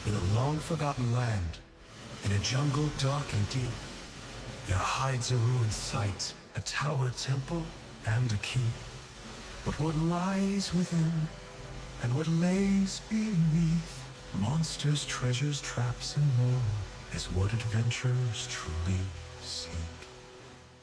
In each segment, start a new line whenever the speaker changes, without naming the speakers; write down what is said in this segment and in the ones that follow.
In a long-forgotten land, in a jungle dark and deep, there hides a ruined site, a tower temple, and a key. But what lies within, and what lays beneath, monsters, treasures, traps, and more, is what adventurers truly seek.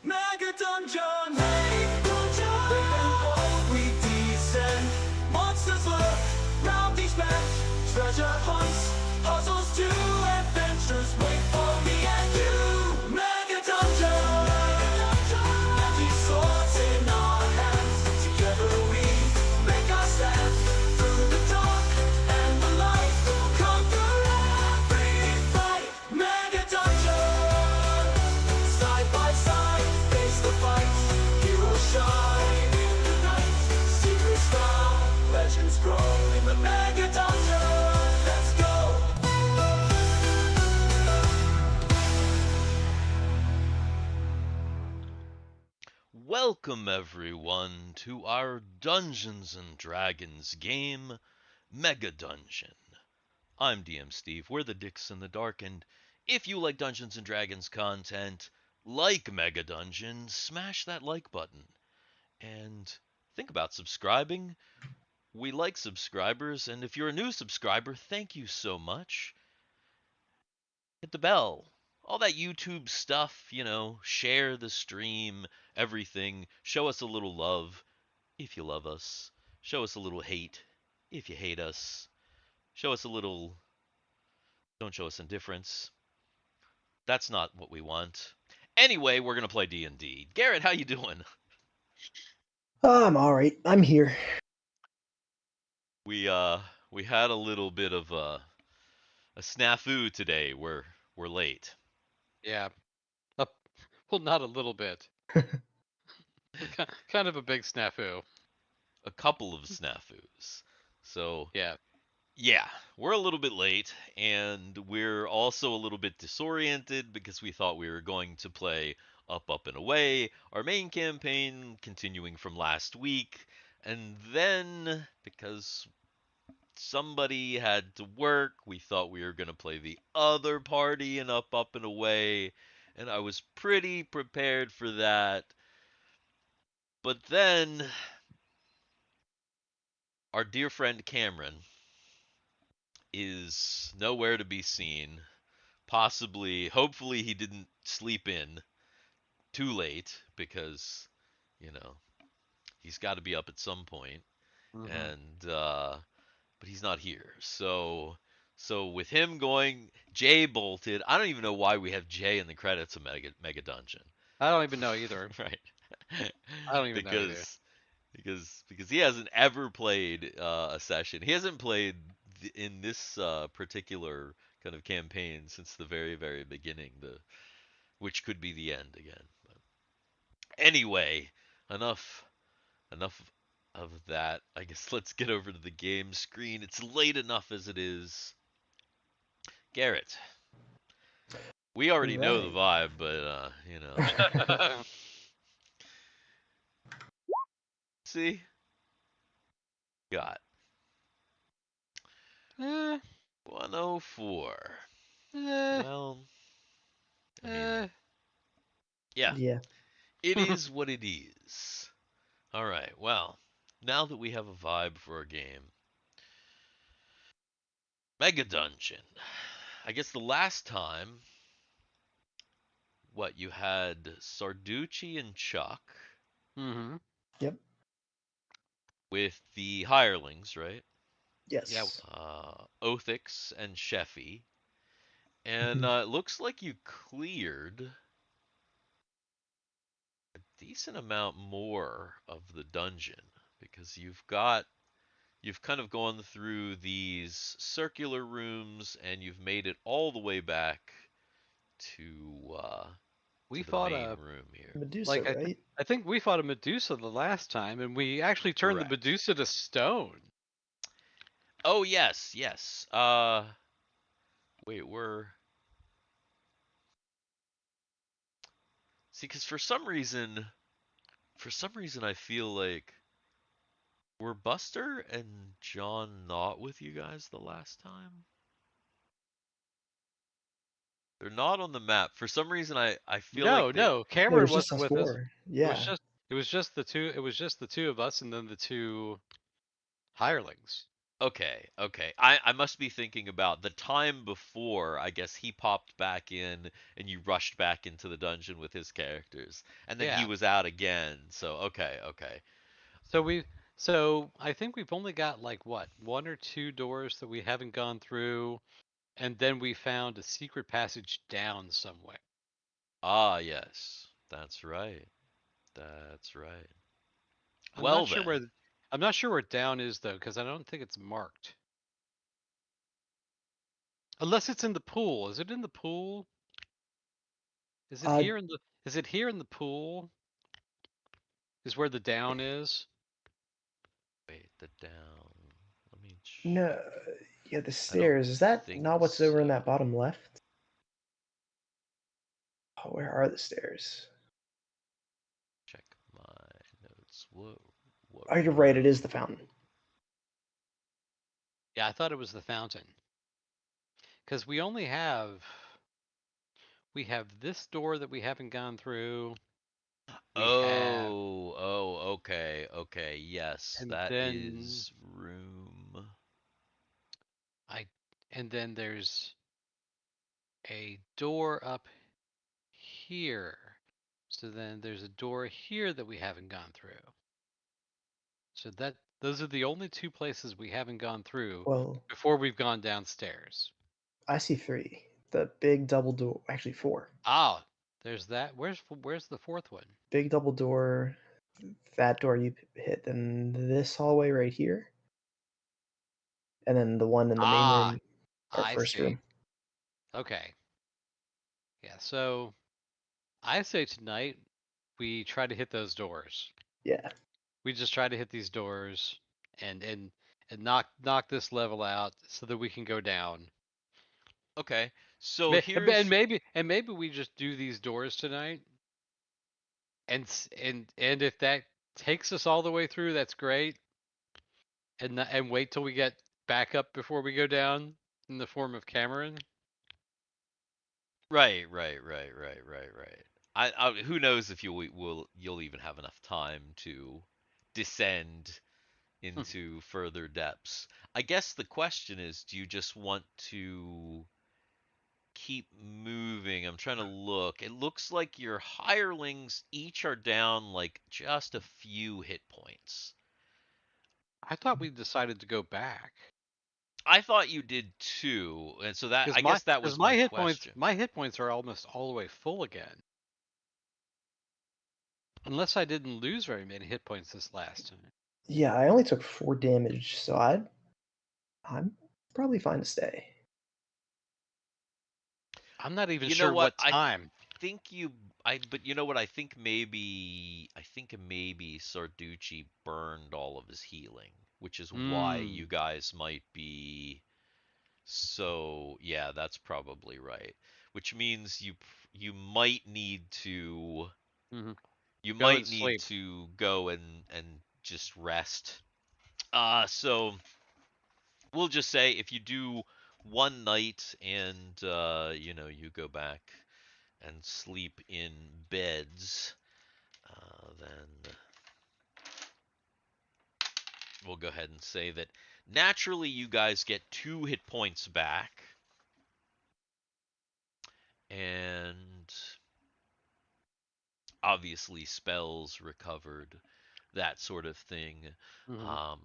Mega Dungeon! Mega Dungeon! Big and bold we descend. Monsters lurk, round each bend. Treasure hunts, puzzles too. Adventures wait for me and you. Mega Dungeon! Magic swords in our hands. Together we make our stand. Through the dark and the light, conquer every fight. Mega Dungeon! Side by side, face the fight. Heroes shine in the night. Secrets found, legends grow in the Mega Dungeon. Let's go!
Welcome everyone to our Dungeons and Dragons game, Mega Dungeon. I'm DM Steve, we're the Dicks in the Dark, and if you like Dungeons and Dragons content, like Mega Dungeon, smash that like button. And think about subscribing. We like subscribers, and if you're a new subscriber, thank you so much. Hit the bell. All that YouTube stuff, share the stream, everything. Show us a little love if you love us. Show us a little hate if you hate us. Show us a little. Don't show us indifference. That's not what we want. Anyway, we're gonna play D&D. Garrett, how you doing?
I'm all right. I'm here.
We had a little bit of a snafu today. We're late.
Yeah. Uh, well, not a little bit. Kind of a big snafu.
A couple of snafus. So
Yeah.
yeah, we're a little bit late, and we're also a little bit disoriented because we thought we were going to play Up, and Away, our main campaign continuing from last week, and then because somebody had to work, we thought we were going to play the other party in Up, and Away, and I was pretty prepared for that. But then our dear friend Cameron is nowhere to be seen. Possibly, hopefully, he didn't sleep in too late because, you know, he's got to be up at some point.
Mhm.
And but he's not here. So with him going, Jay bolted. I don't even know why we have Jay in the credits of Mega Dungeon.
I don't even know either.
Right.
I don't even know either.
Because he hasn't ever played a session. He hasn't played in this particular kind of campaign since the very very beginning, which could be the end again. But anyway, enough enough of that. I guess let's get over to the game screen. It's late enough as it is. Garrett, we already know the
Right.
vibe, but see, got
eh,
104.
eh,
Well, I mean,
eh.
yeah,
Yeah.
it is what it is. All right. Well, now that we have a vibe for our game, Mega Dungeon. I guess the last time, what you had Sarducci and Chuck
Mhm.
Yep.
with the hirelings, right?
Yeah.
Yes.
Othix and Sheffy, and
Mhm.
it looks like you cleared a decent amount more of the dungeon because you've kind of gone through these circular rooms and you've made it all the way back to uh,
We
to the
fought
main
a
room here.
Medusa,
like
right?
I think we fought a Medusa the last time, and we actually turned the
Correct.
Medusa to stone.
Oh yes, yes. Wait, we're see, because for some reason, I feel like were Buster and John not with you guys the last time? They're not on the map. For some reason, I feel like
No,
they.
no,
No, it
Cameron
was just
wasn't
us
with us.
four.
It was
Yeah.
just it was just the two. It was just the two of us, and then the two hirelings.
Okay, okay. I must be thinking about the time before. I guess he popped back in, and you rushed back into the dungeon with his characters, and then he
Yeah.
was out again. So okay, okay.
So we. So I think we've only got like what, one or two doors that we haven't gone through, and then we found a secret passage down somewhere.
Ah, yes, that's right. That's right.
I'm not
Well
sure
then.
where. I'm not sure where down is though, because I don't think it's marked. Unless it's in the pool. Is it in the pool? Is it
Uh,
here in the? Is it here in the pool? Is where the down is?
Wait, the down. Let me.
no, yeah, the
I don't
stairs. Is that
think
not what's over in that
so.
bottom left? Oh, where are the stairs?
Check my notes. What
Oh, you're right. It
room?
is the fountain.
Yeah, I thought it was the fountain. Because we have this door that we haven't gone through. We have,
Okay, okay. Yes,
and
that
then
is room.
I, and then there's a door up here. So then there's a door here that we haven't gone through. So that those are the only two places we haven't gone through
Well,
before we've gone downstairs.
I see three. The big double door. Actually, four.
Ah, there's that. Where's the fourth one?
Big double door. That door you hit. Then this hallway right here. And then the one in the main
Ah,
room, our
I
first
see.
room.
Okay. Yeah, so I say tonight we try to hit those doors.
Yeah.
We just try to hit these doors and knock this level out so that we can go down.
Okay, so
And
here's
maybe we just do these doors tonight and if that takes us all the way through, that's great. And wait till we get back up before we go down in the form of Cameron.
right. Who knows if you'll even have enough time to descend into further depths. I guess the question is, do you just want to keep moving? I'm trying to look. It looks like your hirelings each are down like just a few hit points.
I thought we decided to go back.
I thought you did too, and so that
Because
I guess that
because
was my question.
my hit points are almost all the way full again. Unless I didn't lose very many hit points this last time.
Yeah, I only took 4 damage, so I'm probably fine to stay.
I'm not even
You know
sure
what?
what time.
Think you I but you know what? I think maybe Sarducci burned all of his healing, which is why you
Hmm.
guys might be so yeah, that's probably right. Which means you might need to
Hmm.
you
Go
might
and
need
sleep.
to go and just rest. So we'll just say if you do one night and you go back and sleep in beds, then we'll go ahead and say that naturally you guys get 2 hit points back, and obviously spells recovered, that sort of thing.
Hmm.
Um,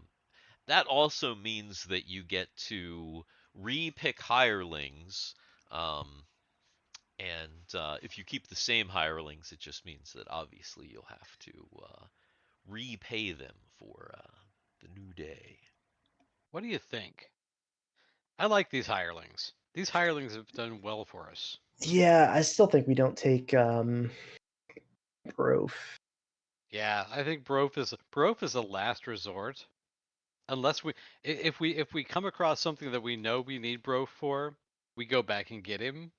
that also means that you get to re-pick hirelings. Um, and if you keep the same hirelings, it just means that obviously you'll have to repay them for the new day.
What do you think? I like these hirelings. These hirelings have done well for us.
Yeah, I still think we don't take Grove.
Yeah, I think Brof is a last resort. Unless if we come across something that we know we need Brof for, we go back and get him.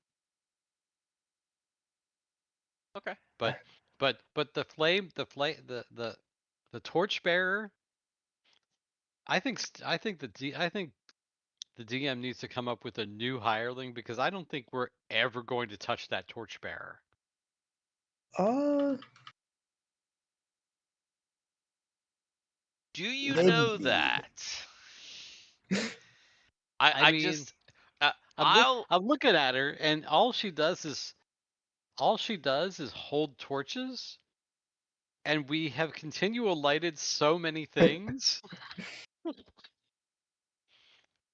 Okay.
But but the torchbearer, I think the DM needs to come up with a new hireling because I don't think we're ever going to touch that torchbearer.
Uh,
Do you know
maybe.
that?
I
I
mean,
just I'll
I'm looking at her, and all she does is hold torches, and we have continual lighted so many things.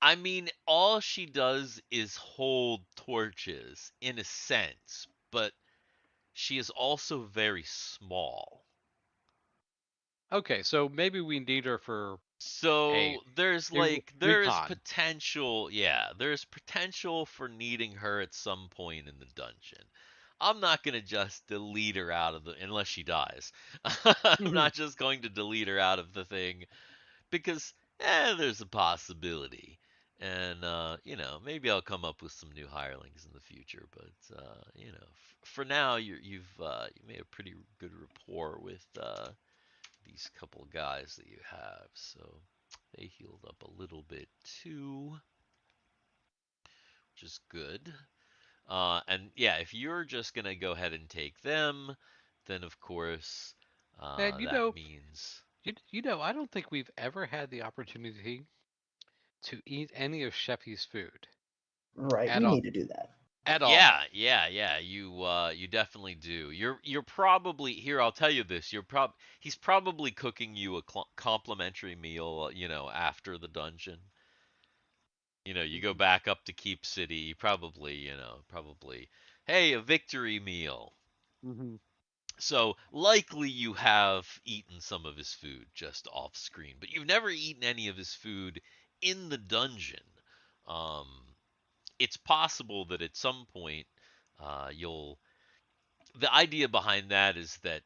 I mean, all she does is hold torches in a sense, but she is also very small.
Okay, so maybe we need her for a
So there is
recon.
potential, yeah, there's potential for needing her at some point in the dungeon. I'm not gonna just delete her out of the unless she dies. I'm
Mhm.
not just going to delete her out of the thing because there's a possibility. And maybe I'll come up with some new hirelings in the future. But for now, you made a pretty good rapport with these couple guys that you have. So they healed up a little bit too, which is good. And yeah, if you're just gonna go ahead and take them, then of course
And
that means
I don't think we've ever had the opportunity to eat any of Sheffy's food
Right,
at
we
all.
need to do that.
At
yeah,
all.
yeah, yeah. You definitely do. You're probably here. I'll tell you this. He's probably cooking you a complimentary meal. After the dungeon. You go
Mhm.
back up to Keep City. Probably. Hey, a victory meal.
Mhm.
So likely you have eaten some of his food just off screen, but you've never eaten any of his food in the dungeon. Um, it's possible that at some point you'll the idea behind that is that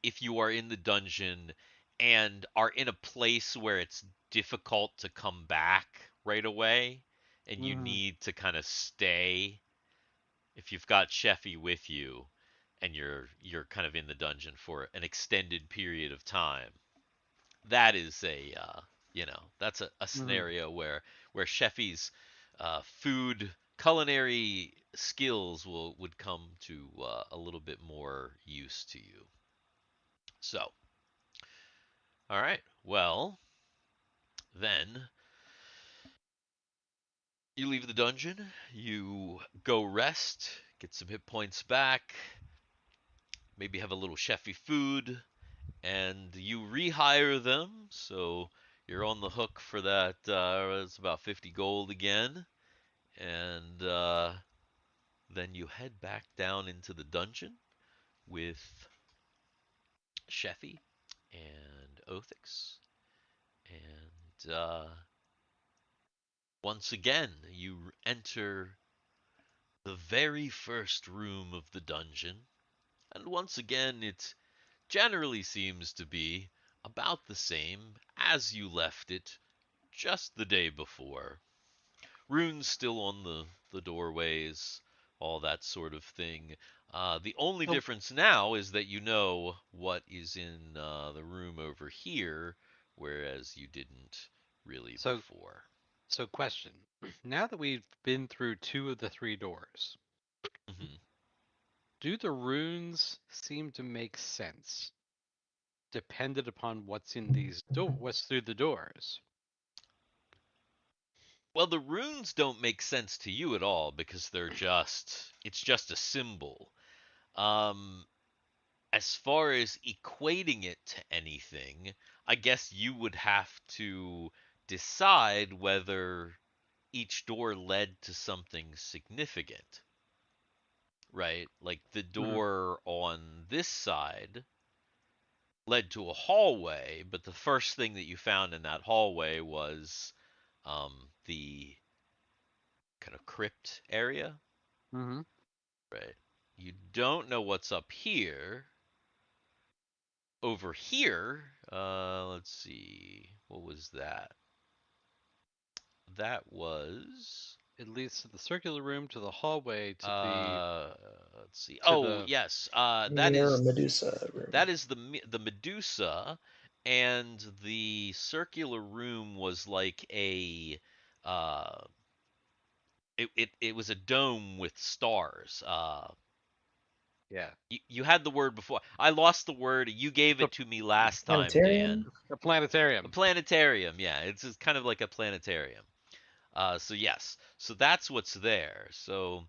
if you are in the dungeon and are in a place where it's difficult to come back right away and you
Mhm.
need to kind of stay, if you've got Sheffy with you and you're kind of in the dungeon for an extended period of time, that is that's a
Mhm.
scenario where Sheffy's food culinary skills would come to a little bit more use to you. So, all right. Well, then you leave the dungeon, you go rest, get some hit points back, maybe have a little Sheffy food, and you rehire them. So you're on the hook for that. It's about 50 gold again, and then you head back down into the dungeon with Sheffy and Othix. And once again, you enter the very first room of the dungeon. And once again, it generally seems to be about the same as you left it just the day before. Runes still on the doorways, all that sort of thing. The only
So,
difference now is that you know what is in the room over here, whereas you didn't really
so,
before.
so question. Now that we've been through two of the three doors,
Mhm.
do the runes seem to make sense dependent upon what's through the doors?
Well, the runes don't make sense to you at all because it's just a symbol. Um, as far as equating it to anything, I guess you would have to decide whether each door led to something significant, right? Like the
Mhm.
door on this side led to a hallway, but the first thing that you found in that hallway was the kind of crypt area,
Mhm.
right? You don't know what's up here. Over here, let's see, what was that? That was
It leads to the circular room, to the hallway,
uh, let's see.
to
Oh,
the
yes.
Mirror Medusa room.
That is the Medusa, and the circular room was like uh, it was a dome with stars.
Yeah.
You had the word before. I lost the word. You gave
The
it to me last time, Dan.
Planetarium?
a
A
planetarium.
planetarium. Yeah, it's just kind of like a planetarium. So yes, so that's what's there. So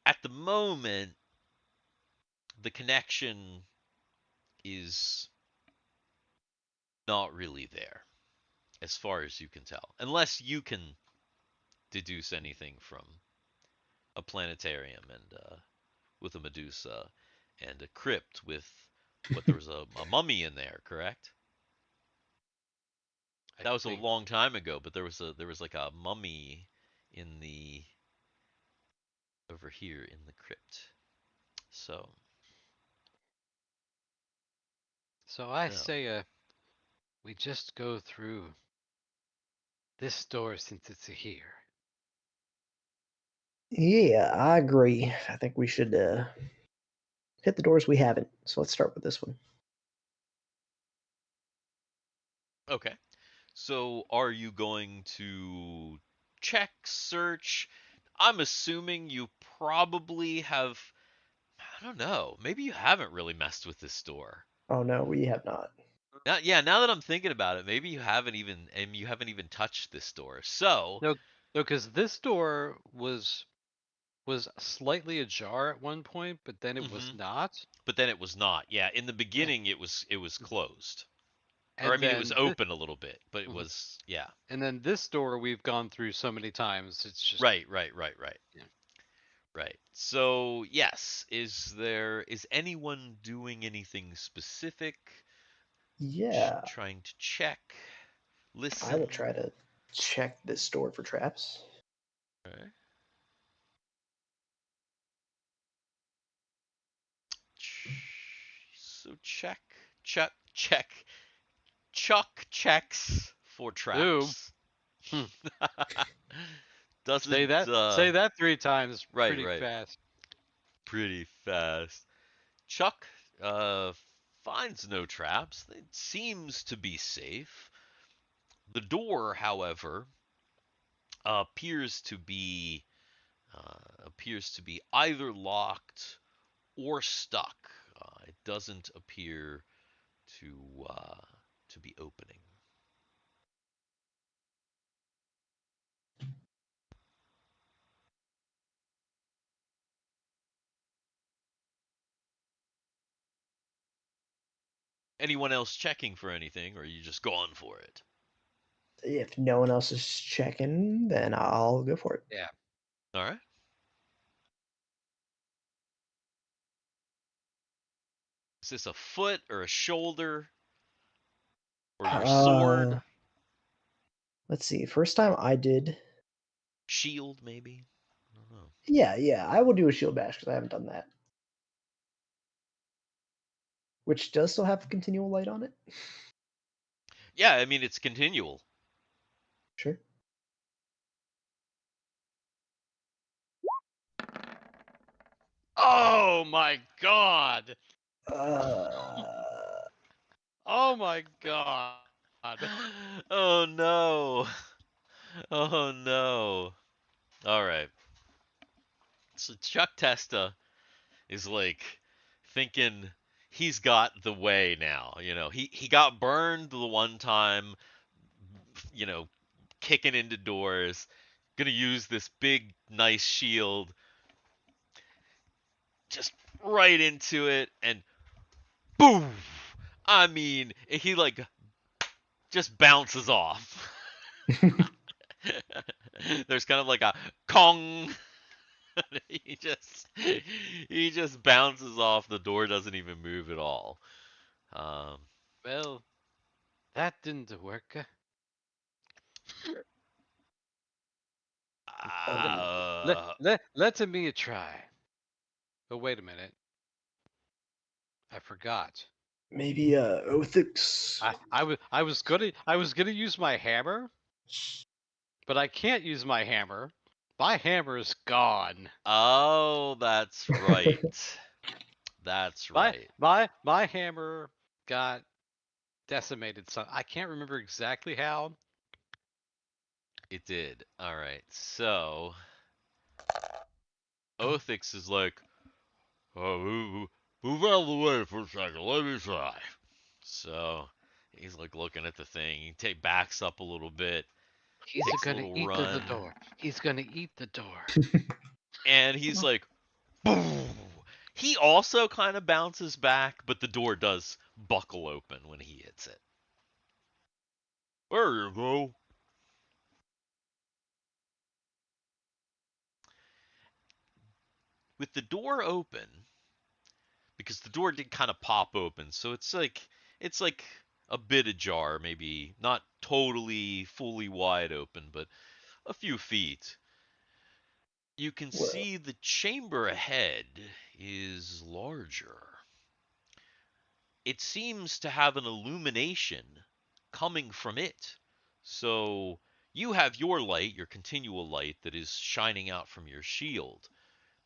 at the moment, the connection is not really there, as far as you can tell, unless you can deduce anything from a planetarium and with a Medusa and a crypt with what there was a mummy in there, correct?
I
That was a
think
long time ago, but there was like a mummy in the over here in the crypt. So
so. I
no.
say, we just go through this door since it's here.
Yeah, I agree. I think we should hit the doors we haven't. So let's start with this one.
Okay. So are you going to check, search? I'm assuming you probably have. I don't know. Maybe you haven't really messed with this store.
Oh no, we have not.
Now, yeah, now that I'm thinking about it, maybe you haven't even touched this door. So,
No, no, because this door was slightly ajar at one point, but then it was
hmm
not.
but then it was not. Yeah, in the
Yeah.
beginning it was closed. Or I
And
mean it was
then
open a little bit, but it
mhm.
was yeah.
And then this door we've gone through so many times. It's just
Right.
yeah.
Right. So, yes, is anyone doing anything specific?
Yeah,
Trying to check,
I will
listen.
try to check this door for traps.
Okay. So check. Chuck checks for
Ooh.
traps.
Hmm.
Doesn't
Say that 3 times
right,
pretty
right.
fast.
Pretty fast. Chuck uh finds no traps. It seems to be safe. The door, however, appears to be either locked or stuck. It doesn't appear to be opening. Anyone else checking for anything, or are you just going for it?
If no one else is checking, then I'll go for it.
Yeah.
All right. Is this a foot or a shoulder or your
Uh,
sword?
let's see. First time I did.
Shield, maybe? I don't know.
Yeah, I will do a shield bash because I haven't done that. Which does still have continual light on it.
Yeah, I mean, it's continual.
Sure.
Oh my god.
Uh,
Oh my god.
Oh no. Oh no. All right. So Chuck Testa is like thinking he's got the way now. He got burned the one time, you know, kicking into doors. Gonna use this big nice shield just right into it and boom. I mean, he like just bounces off. There's kind of like a Kong. he just he just bounces off. The door doesn't even move at all. Um,
Well, that didn't work.
um,
uh,
Let me try. But wait a minute. I forgot.
maybe Othix.
I was gonna use my hammer, but I can't use my hammer. My hammer is gone.
oh, that's right. That's
My
right.
my my hammer got decimated. So I can't remember exactly how,
It did. All right. So Othix is like, oh, move out of the way for a second. Let me try. So he's like looking at the thing. He backs up a little bit,
He's
takes a
gonna
little
eat the
run,
door. He's gonna eat the door.
and he's like, boom. He also kind of bounces back, but the door does buckle open when he hits it. There you go. With the door open, because the door did kind of pop open, so it's like a bit ajar, maybe not totally fully wide open, but a few feet. You can
Well,
see the chamber ahead is larger. It seems to have an illumination coming from it. So you have your light, your continual light that is shining out from your shield,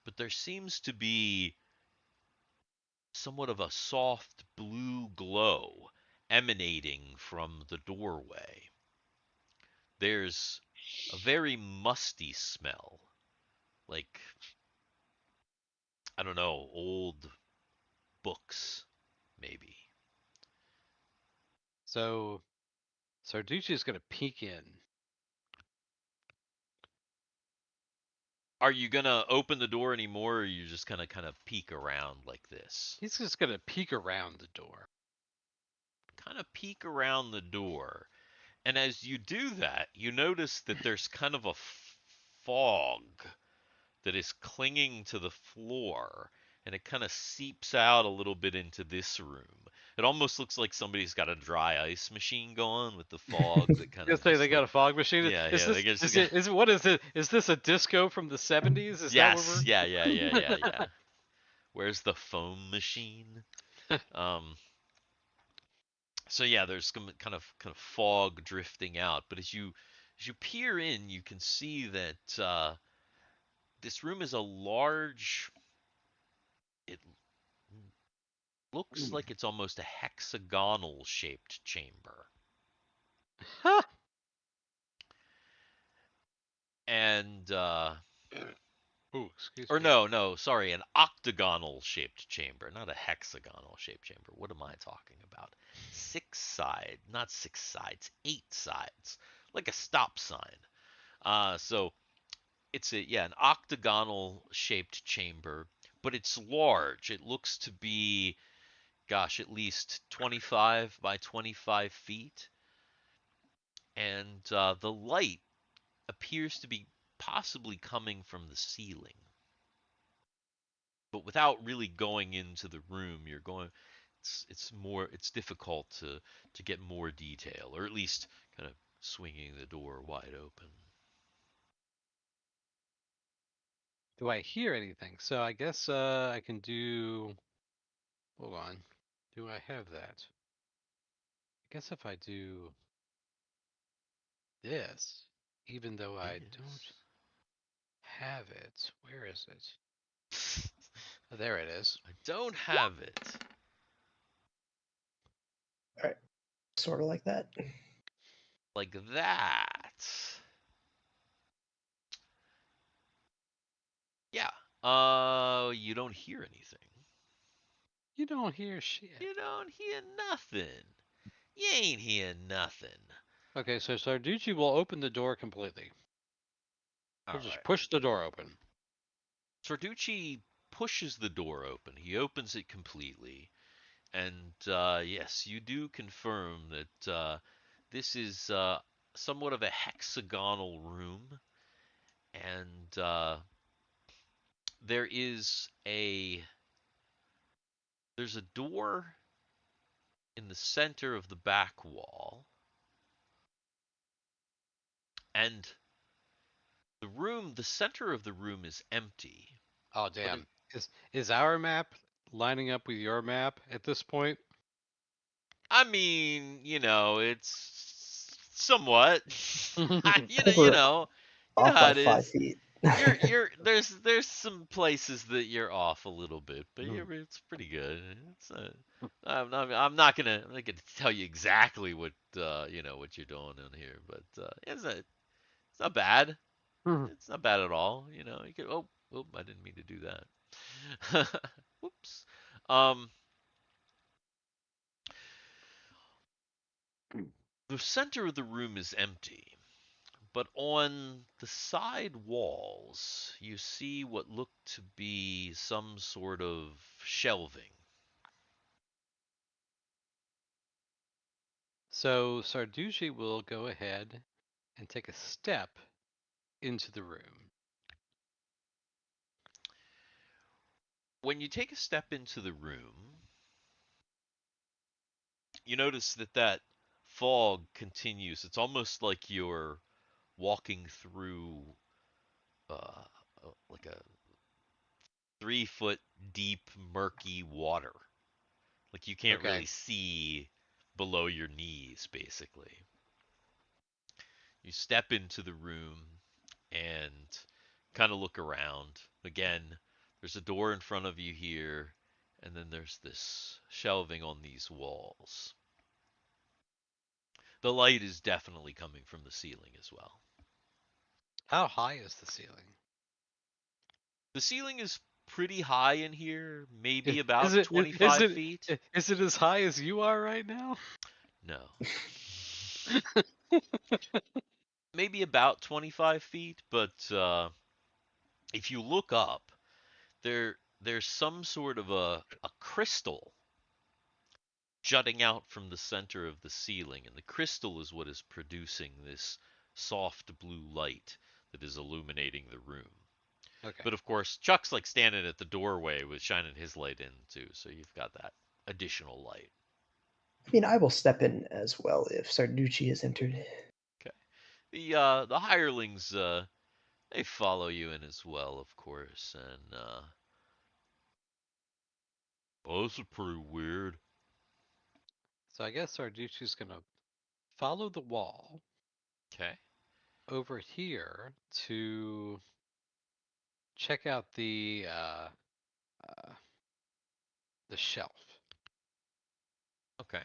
but there seems to be somewhat of a soft blue glow emanating from the doorway. There's a very musty smell, like, I don't know, old books, maybe.
So Sarducci's gonna peek in.
Are you gonna open the door anymore, or are you just gonna kind of peek around like this?
He's just gonna peek around the door.
Kind of peek around the door. And as you do that, you notice that there's kind of a fog that is clinging to the floor, and it kind of seeps out a little bit into this room. It almost looks like somebody's got a dry ice machine going with the fog that kind
I
of
say they
just
got
like,
a fog machine.
yeah,
Is
yeah, they
this
just
is
got,
it is what is it? Is this a disco from the 70s? Is that what
yes, yeah, yeah, yeah, yeah, yeah. Where's the foam machine?
we're
Um, so yeah, there's some kind of fog drifting out, but as you peer in, you can see that this room is a large. It looks like it's almost a hexagonal shaped chamber. And
Ooh, excuse
or
me.
no, no, sorry, an octagonal shaped chamber, not a hexagonal shaped chamber. What am I talking about? Not six sides, eight sides, like a stop sign. So it's an octagonal shaped chamber, but it's large. It looks to be, gosh, at least 25 by 25 feet, and the light appears to be possibly coming from the ceiling. But without really going into the room, you're going. It's difficult to get more detail, or at least kind of swinging the door wide open.
Do I hear anything? So I guess I can do. Hold on. Do I have that? I guess if I do this, even though I don't
This.
have it, where is it? Oh, there it is.
I don't have it.
all right, sort of like that.
Like that. Yeah. You don't hear anything.
You don't hear shit.
You don't hear nothing. You ain't hear nothing.
Okay, so Sarducci will open the door completely.
All
He'll just
right.
push the door open.
Sarducci pushes the door open. He opens it completely. And yes, you do confirm that this is somewhat of a hexagonal room. And there is there's a door in the center of the back wall. And the center of the room is empty.
Oh
But it,
damn. Is our map lining up with your map at this point?
I mean, it's somewhat.
I
you know,
think
you
we're
know, you know
off
how
by
it
5
is.
feet.
There's some places that you're off a little bit, but it's pretty good. It's I'm not gonna tell you exactly what what you're doing in here, but it's not bad.
Hmm.
It's not bad at all. You know, you could. Oh, oh, I didn't mean to do that. Whoops. Um, the center of the room is empty, but on the side walls, you see what look to be some sort of shelving.
So Sarducci will go ahead and take a step into the room.
When you take a step into the room, you notice that fog continues. It's almost like you're walking through uh, like a 3 foot deep, murky water. Like you can't
Okay.
really see below your knees, basically. You step into the room and kind of look around. Again, there's a door in front of you here, and then there's this shelving on these walls. The light is definitely coming from the ceiling as well.
How high is the ceiling?
The ceiling is pretty high in here, maybe
Is
about
it is
25
it
feet.
is it as high as you are right now?
No. Maybe about 25 feet, but if you look up, there's some sort of a crystal jutting out from the center of the ceiling, and the crystal is what is producing this soft blue light that is illuminating the room.
Okay.
But of course, Chuck's like standing at the doorway with shining his light in too, so you've got that additional light.
I mean, I will step in as well if Sarducci has entered.
Okay. The hirelings they follow you in as well, of course, and oh, this is pretty weird.
So I guess Sarducci's gonna follow the wall
Okay.
over here to check out uh, the shelf.
Okay.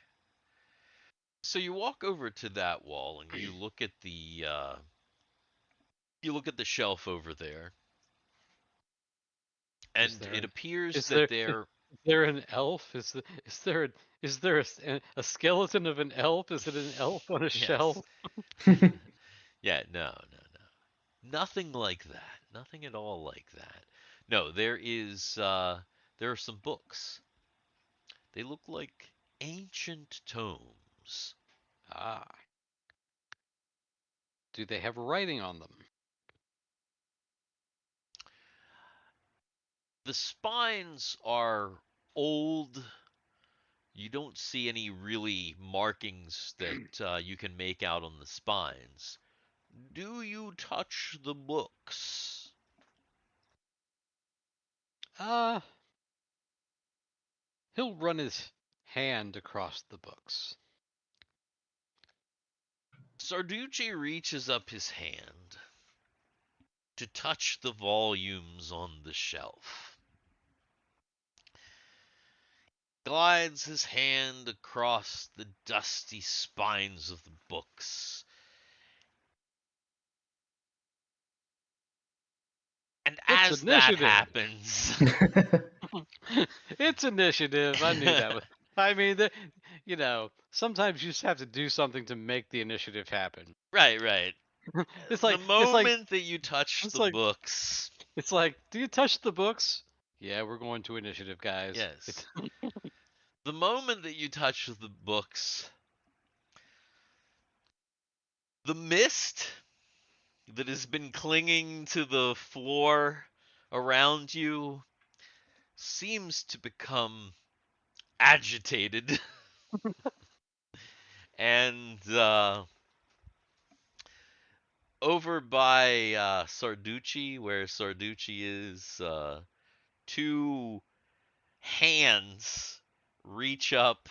So you walk over to that wall and you look at the shelf over there,
Is
and
there
it
an
appears
is
that
there
there
is there an elf? Is there a skeleton of an elf? Is it an elf on a
yes.
shelf?
Yeah, no. Nothing like that. Nothing at all like that. No, there are some books. They look like ancient tomes.
Ah. Do they have writing on them?
The spines are old. You don't see any really markings that you can make out on the spines. Do you touch the books?
Uh, he'll run his hand across the books.
Sarducci reaches up his hand to touch the volumes on the shelf. Glides his hand across the dusty spines of the books. And
It's
as that
initiative.
happens,
It's initiative. I knew that was. I mean, sometimes you just have to do something to make the initiative happen.
right.
It's
The
like it's like
moment that you touch
it's
the
like
books,
it's like. Do you touch the books? Yeah, we're going to initiative, guys.
yes, the moment that you touch the books, the mist that has been clinging to the floor around you seems to become agitated. And over by Sarducci, where Sarducci is, two hands reach up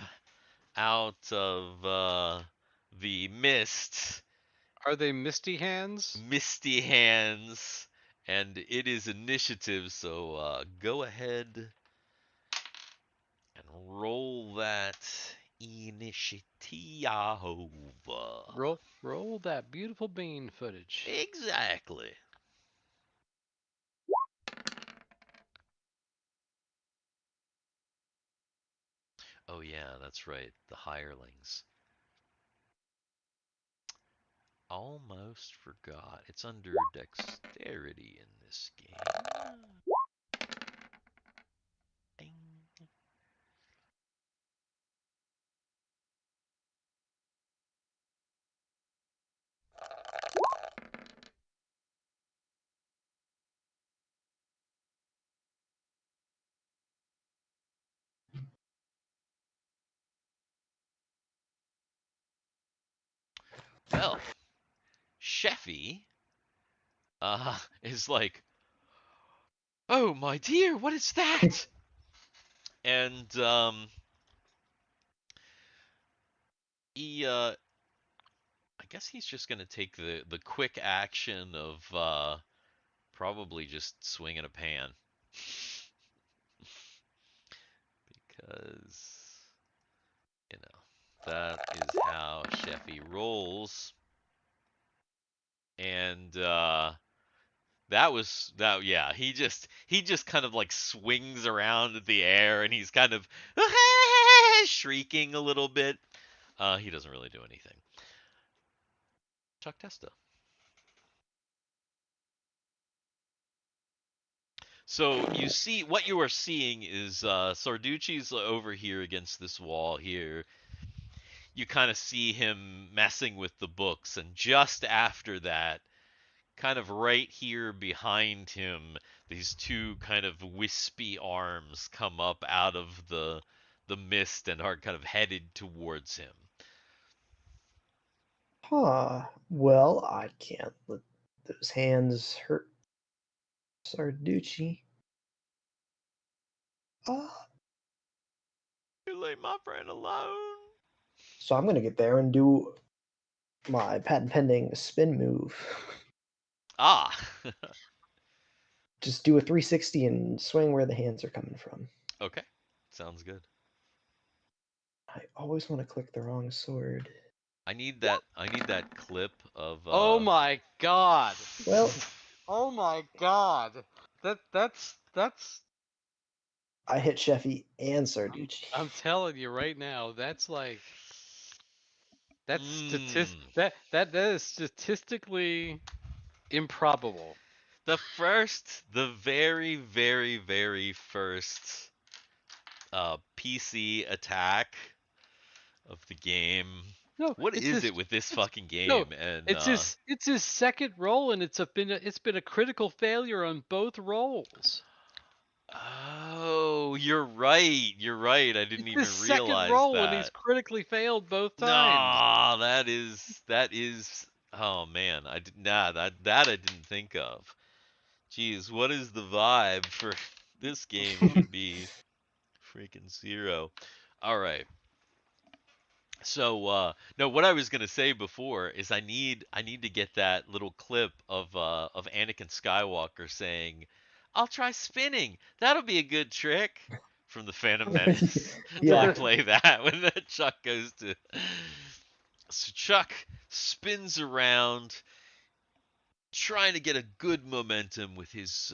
out of the mist,
Are they misty hands?
misty hands, and it is initiative. So go ahead and roll that Initiative.
Roll that beautiful bean footage.
Exactly. Oh yeah, that's right. The hirelings. Almost forgot. It's under dexterity in this game. Ding. Well, Sheffy is like, "Oh my dear, what is that?" And he I guess he's just gonna take the quick action of probably just swinging a pan because you know that is how Sheffy rolls. And that yeah, he just kind of like swings around in the air and he's kind of shrieking a little bit. He doesn't really do anything. Chuck Testa. So you see what you are seeing is Sarducci's over here against this wall here. You kind of see him messing with the books, and just after that, kind of right here behind him, these two kind of wispy arms come up out of the mist and are kind of headed towards him.
Huh. Well, I can't let those hands hurt Sarducci. Uh,
You leave my friend alone.
so I'm gonna get there and do my patent pending spin move.
Ah.
Just do a 360 and swing where the hands are coming from.
Okay. Sounds good.
I always want to click the wrong sword.
I need that clip of
Oh my god.
Well,
Oh my god. That's
I hit Sheffy and
I'm,
Sarducci.
I'm telling you right now, that's like
mm,
that is statistically improbable.
the very very very first PC attack of the game.
No,
What
it's
is
his
it with this
it's
fucking
no,
game? And
it's his second roll and it's been a critical failure on both rolls.
oh, you're right. You're right. I didn't
It's his
even
second
realize
roll and he's
that.
critically failed both times.
Nah, that is. Oh man, that I didn't think of. Jeez, what is the vibe for this game? Should be freaking zero. All right. So no, what I was gonna say before is I need to get that little clip of Anakin Skywalker saying, "I'll try spinning. That'll be a good trick." From the Phantom Menace to
Yeah.
like play that when the Chuck goes to. So Chuck spins around, trying to get a good momentum with his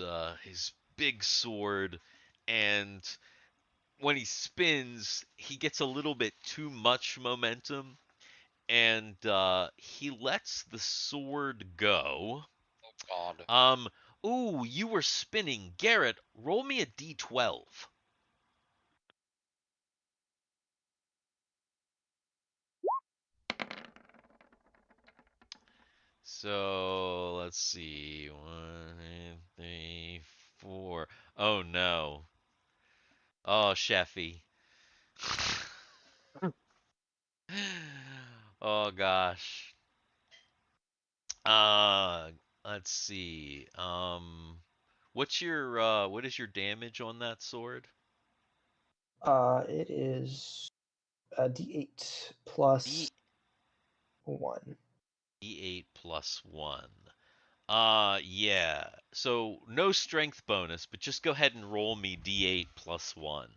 big sword, and when he spins, he gets a little bit too much momentum and he lets the sword go.
God.
Um, ooh, you were spinning. Garrett, roll me a d12. So let's see. One, two, three, four. Oh no. Oh, Sheffy. Oh gosh. Uh, let's see. What is your damage on that sword?
It is a D8 plus
D
1.
D8 plus 1. Yeah. So no strength bonus, but just go ahead and roll me D8 plus 1.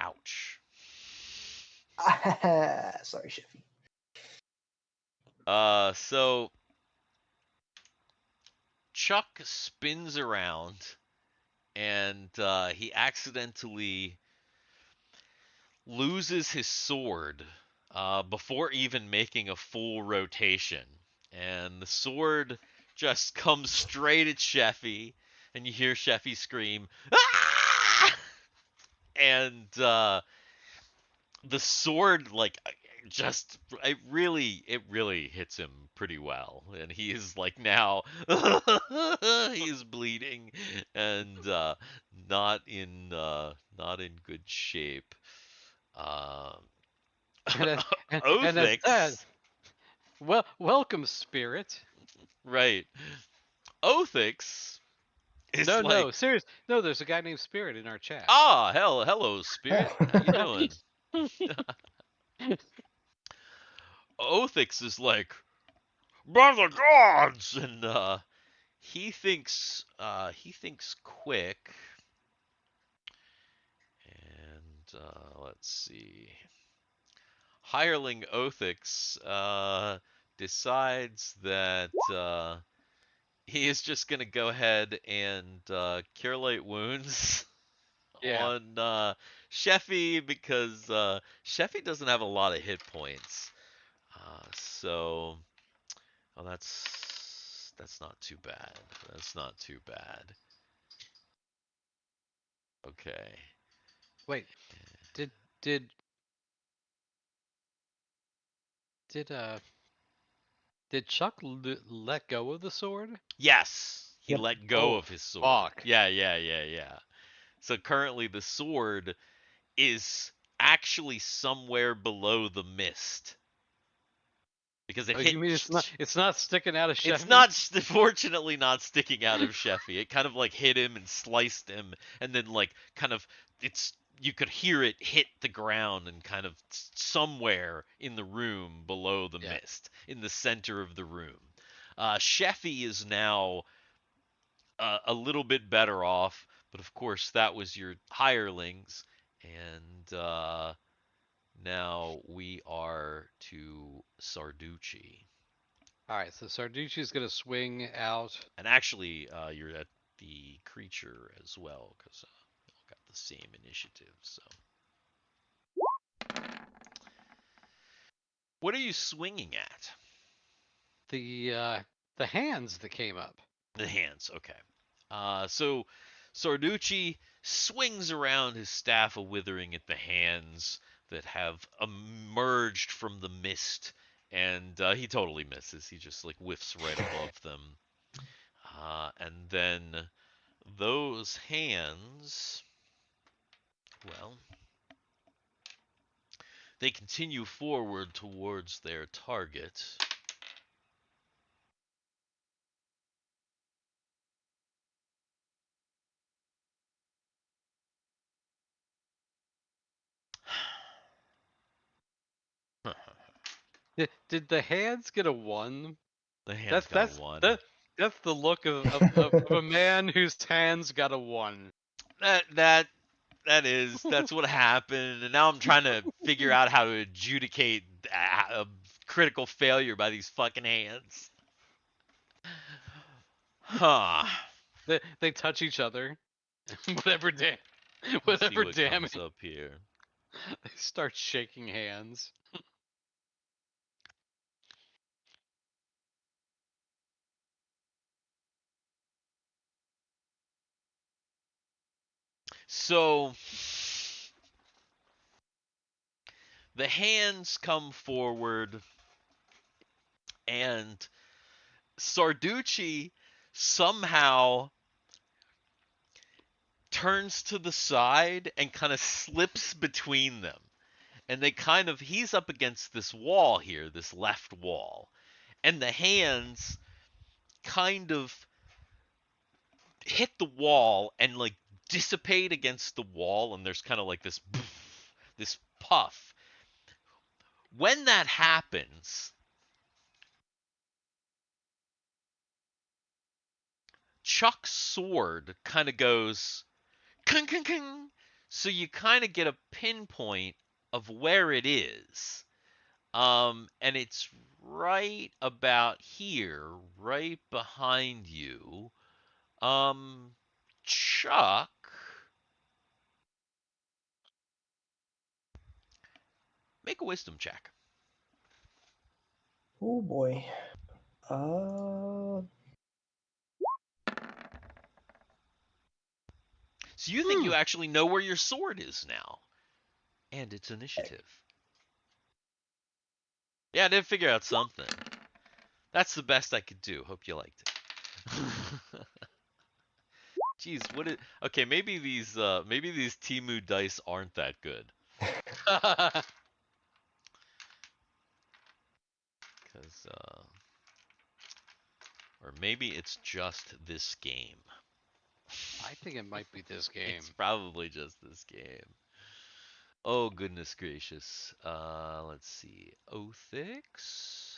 Ouch.
Sorry, Sheffy.
So Chuck spins around and he accidentally loses his sword before even making a full rotation. And the sword just comes straight at Sheffy, and you hear Sheffy scream, "Ah!" And the sword, like, just it really hits him pretty well, and he is like now he's bleeding and not in good shape. Um,
And as that,
Othix,
welcome, spirit.
right? Othix is like,
No, serious. No, there's a guy named Spirit in our chat.
hello, spirit. How you doing? Othix is like, by the gods, and he thinks quick, and let's see. Hireling Othix decides that he is just gonna go ahead and cure light wounds
Yeah.
on Sheffy because Sheffy doesn't have a lot of hit points. So, oh, that's not too bad. That's not too bad. Okay.
Wait. Did did did uh did Chuck let go of the sword?
Yes, he
Yep.
let go
Oh,
of his sword.
fuck.
Yeah. So currently the sword is actually somewhere below the mist because it
Oh,
hit.
you mean it's not sticking out of
It's
Chevy?
not, fortunately, not sticking out of Sheffy. It kind of like hit him and sliced him, and then like kind of it's you could hear it hit the ground and kind of somewhere in the room below the
Yeah.
mist, in the center of the room. Sheffy is now a little bit better off, but of course that was your hirelings, and now we are to Sarducci.
All right. So Sarducci's gonna swing out.
And actually, you're at the creature as well because we all got the same initiative. So, what are you swinging at?
The hands that came up.
The hands. Okay. So Sarducci swings around his staff of withering at the hands that have emerged from the mist, and he totally misses. He just like whiffs right above them, and then those hands, well, they continue forward towards their target.
Did the hands get a one?
The hands
That's
got a
that's
one.
that that's the look of a man whose hands got a one.
That's what happened, and now I'm trying to figure out how to adjudicate a critical failure by these fucking hands. Huh.
They touch each other. whatever da-
Let's see
whatever
what comes
damage,
up here.
they start shaking hands.
So the hands come forward, and Sarducci somehow turns to the side and kind of slips between them. And he's up against this wall here, this left wall. And the hands kind of hit the wall and like dissipate against the wall, and there's kind of like this puff. When that happens, Chuck's sword kind of goes kung kung kung, So you kind of get a pinpoint of where it is. And it's right about here, right behind you. Chuck, make a wisdom check.
Oh boy. Uh,
So you think you actually know where your sword is now. And it's initiative. Yeah, I did figure out something. That's the best I could do. Hope you liked it. Jeez, what is okay, maybe these Timu dice aren't that good. Cause or maybe it's just this game.
I think it might be this game.
It's probably just this game. Oh goodness gracious. Let's see. Othix.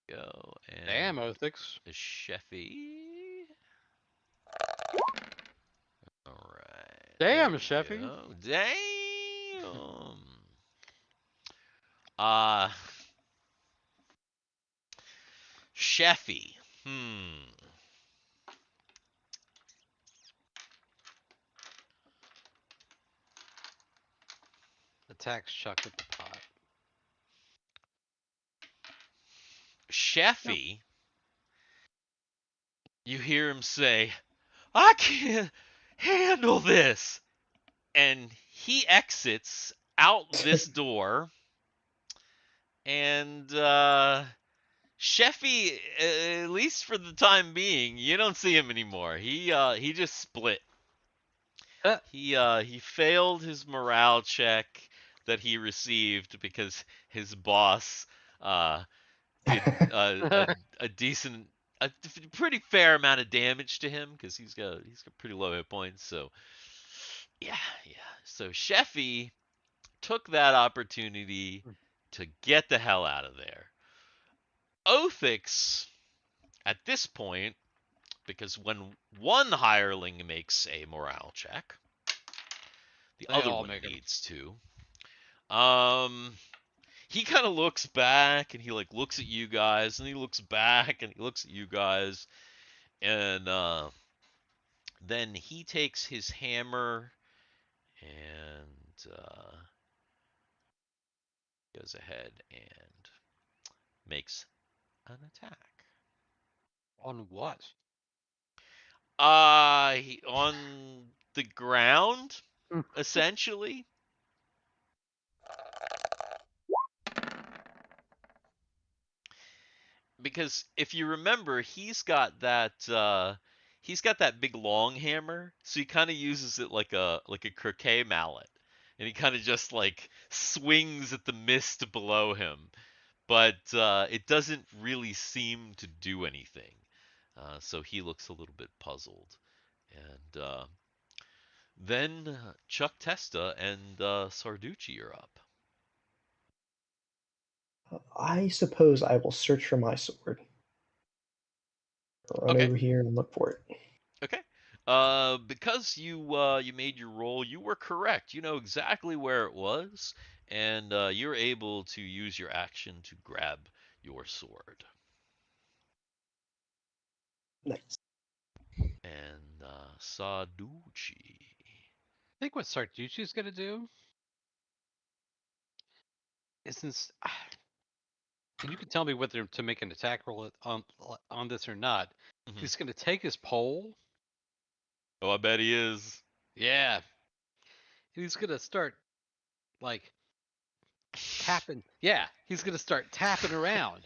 Go and
Damn, Othix.
Sheffy. All right.
Damn,
there we
Sheffy.
go. Damn. Uh Sheffy.
Attacks Chuck with the pot.
Sheffy, you hear him say, I can't handle this. And he exits out this door. And Sheffy, at least for the time being, you don't see him anymore. He just split. He failed his morale check that he received because his boss did a decent, a pretty fair amount of damage to him because he's got pretty low hit points. So yeah. So Sheffy took that opportunity to get the hell out of there. Othix, at this point, because when one hireling makes a morale check, the
They
other
all
one
make 'em.
needs to. He kind of looks back and he like looks at you guys and he looks back and he looks at you guys and then he takes his hammer and goes ahead and makes an attack.
On what?
On the ground, essentially. Because if you remember, he's got that big long hammer, so he kind of uses it like a croquet mallet, and he kind of just like swings at the mist below him, but it doesn't really seem to do anything. So he looks a little bit puzzled, and then Chuck Testa and Sarducci are up.
I suppose I will search for my sword. Run
Okay.
over here and look for it.
Okay. Because you made your roll, you were correct. You know exactly where it was, and you're able to use your action to grab your sword.
Nice.
And Sarducci.
I think what Sarducci's gonna do is since and you can tell me whether to make an attack roll on this or not.
Mhm.
He's gonna take his pole.
Oh, I bet he is.
Yeah. And he's gonna start like tapping. Yeah, he's gonna start tapping around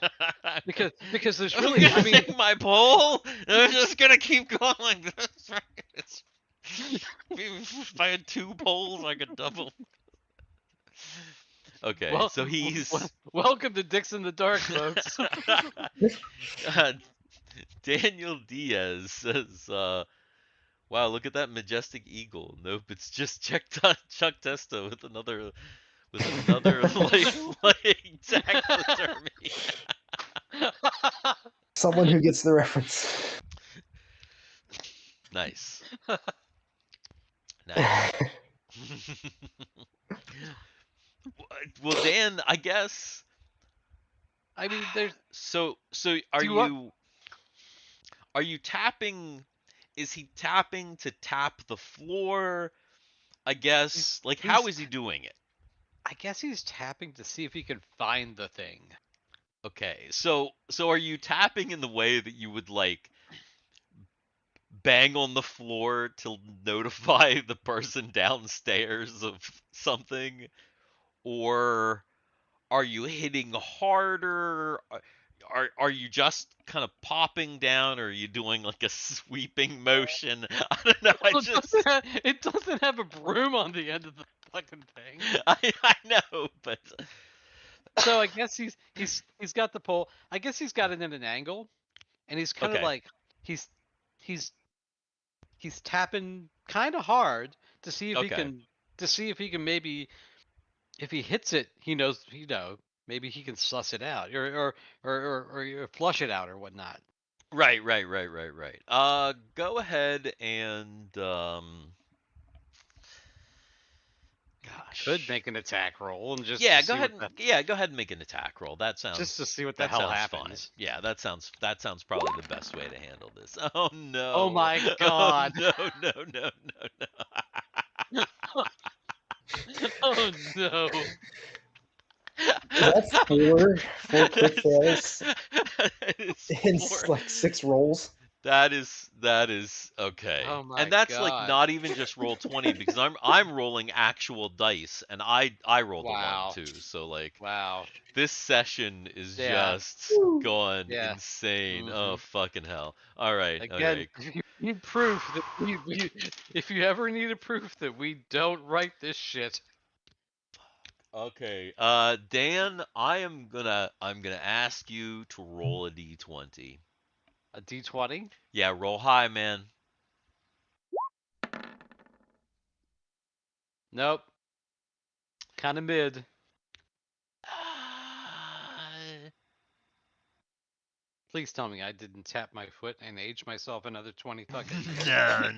because there's
I'm
really.
gonna
I mean,
take my pole. And I'm just gonna keep going like this. If I had two poles, I could double. Okay,
well,
so he's
welcome to Dicks in the Dark, folks.
Daniel Diaz says, "Wow, look at that majestic eagle." Nope, it's just Chuck Testa with another like taxidermy.
Someone who gets the reference.
Nice. Nice. Well, Dan, I guess.
I mean, there's.
So
Do you want?
are you tapping? Is he tapping to tap the floor? I
He's
guess. Like, how
he's.
is he doing it?
I guess he's tapping to see if he can find the thing.
Okay, so are you tapping in the way that you would like bang on the floor to notify the person downstairs of something, or are you hitting harder? Are you just kind of popping down, or are you doing like a sweeping motion? I don't know. I
Well,
just
it doesn't have a broom on the end of the fucking thing.
I know, but
So I guess he's got the pole. I guess he's got it in an angle, and he's kind of
okay,
like he's he's he's tapping kind of hard to see if he
okay.
can maybe if he hits it, he knows maybe he can suss it out or flush it out or whatnot.
Right. Go ahead and
Could
gosh.
make an attack roll and
Yeah, go ahead and make an attack roll.
just to see what the
That
hell
sounds fine.
happens.
Yeah, that sounds probably the best way to handle this. Oh
Oh
no.
my
Oh
god.
no.
Oh no.
That's four crit fails
That is
in
four.
like 6 rolls.
That is okay.
Oh my
And that's like
god.
not even just roll 20 because I'm rolling actual dice and I rolled a 1
Wow.
too. So like
Wow.
this session is
Yeah.
just
Woo.
gone
Yeah.
insane. Oh
Mhm.
fucking hell. All right.
Again,
Okay.
if you need proof that if you ever need a proof that we don't write this shit.
Okay. Dan, I'm gonna ask you to roll a d20.
A D20?
Yeah, roll high, man.
Nope. Kind of mid. Please tell me I didn't tap my foot and age myself another 20 fucking years.
No.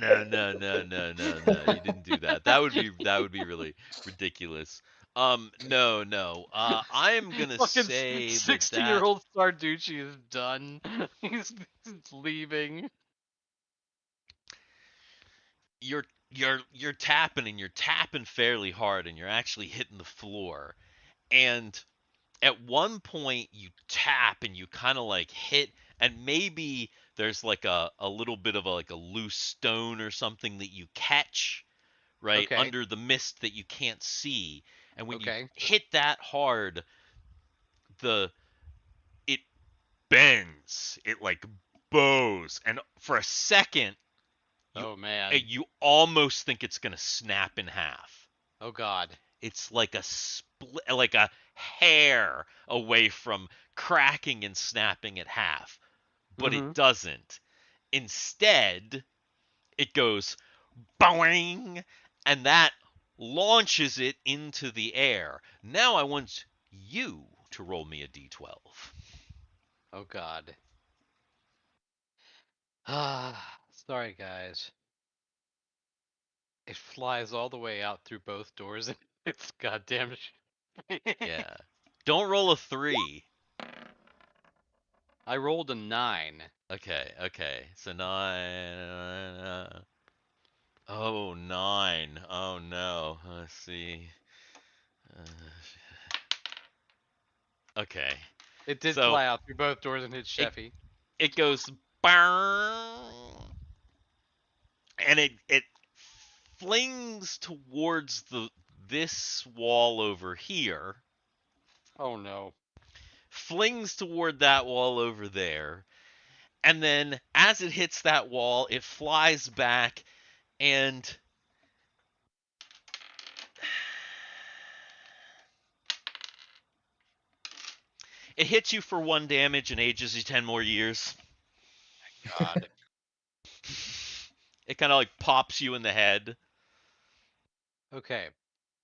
You didn't do that. That would be really ridiculous. No. I am gonna
Fucking
say that
60-year-old Sarducci is done. He's leaving.
you're tapping and you're tapping fairly hard and you're actually hitting the floor. And at one point you tap and you kind of like hit and maybe there's like a little bit of like a loose stone or something that you catch right
Okay.
under the mist that you can't see, and when you
Okay.
hit that hard the it bends, it like bows, and for a second you
Oh man.
you almost think it's going to snap in half.
Oh god.
It's like a split, like a hair away from cracking and snapping at half, but it
Mhm.
doesn't. Instead, it goes boing, and that launches it into the air. Now I want you to roll me a d12.
Oh god. Ah, sorry guys. It flies all the way out through both doors and it's goddamn
Yeah. Don't roll a 3.
I rolled a 9.
Okay. So 9. Oh, 9. Oh no. Let's see. Uh, okay.
It did
So
fly out through both doors and hit
it
Sheffy.
it goes bang, and it flings towards the this wall over here,
Oh no.
flings toward that wall over there, and then as it hits that wall, it flies back and it hits you for 1 damage and ages you 10 more years.
God.
It kind of like pops you in the head.
Okay.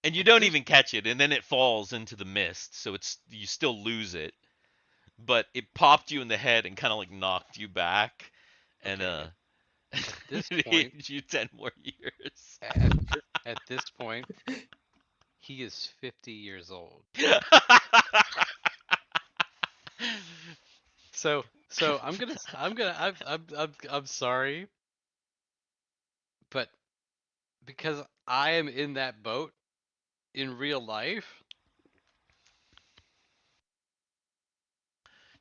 And you
At
don't
this
even catch it, and then it falls into the mist, so it's you still lose it. But it popped you in the head and kind of like knocked you back, and
okay. At this
It
point,
aged you 10 more years.
at this point, he is 50 years old. So I'm sorry, but because I am in that boat in real life,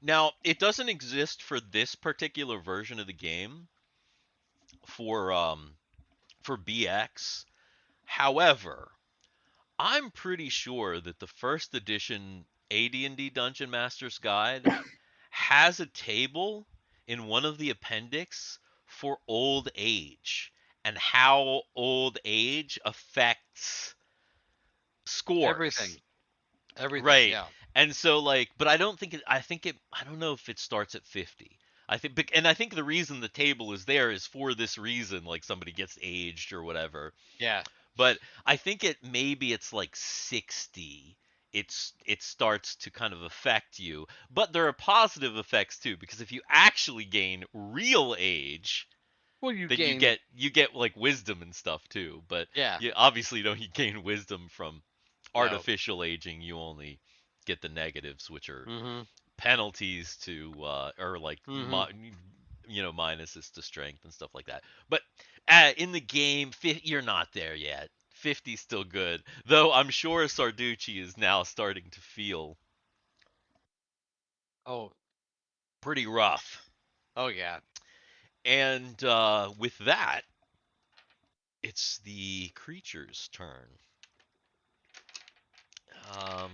Now, it doesn't exist for this particular version of the game for BX. However, I'm pretty sure that the first edition AD&D Dungeon Master's Guide has a table in one of the appendix for old age and how old age affects scores.
everything, everything,
Right.
yeah,
And so like but I don't think I don't know if it starts at 50. And I think the reason the table is there is for this reason, like somebody gets aged or whatever.
yeah.
But I think maybe it's like 60. It starts to kind of affect you. But there are positive effects too, because if you actually gain real age,
Well, you
then
gain,
you get like wisdom and stuff too. But
yeah,
you obviously don't gain wisdom from
no,
artificial aging. You only get the negatives, which are
mm-hmm,
penalties to or like
mm-hmm.
minuses to strength and stuff like that. But in the game, you're not there yet. 50's still good, though. I'm sure Sarducci is now starting to feel
Oh,
pretty rough.
oh yeah.
And with that, it's the creature's turn. Um,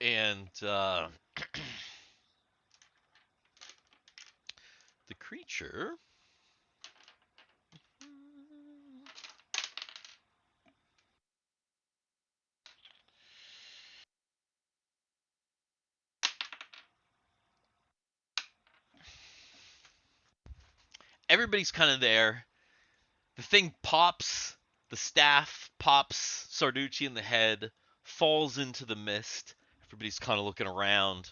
and the creature. Everybody's kind of there. The thing pops, the staff pops Sarducci in the head, falls into the mist. Everybody's kind of looking around,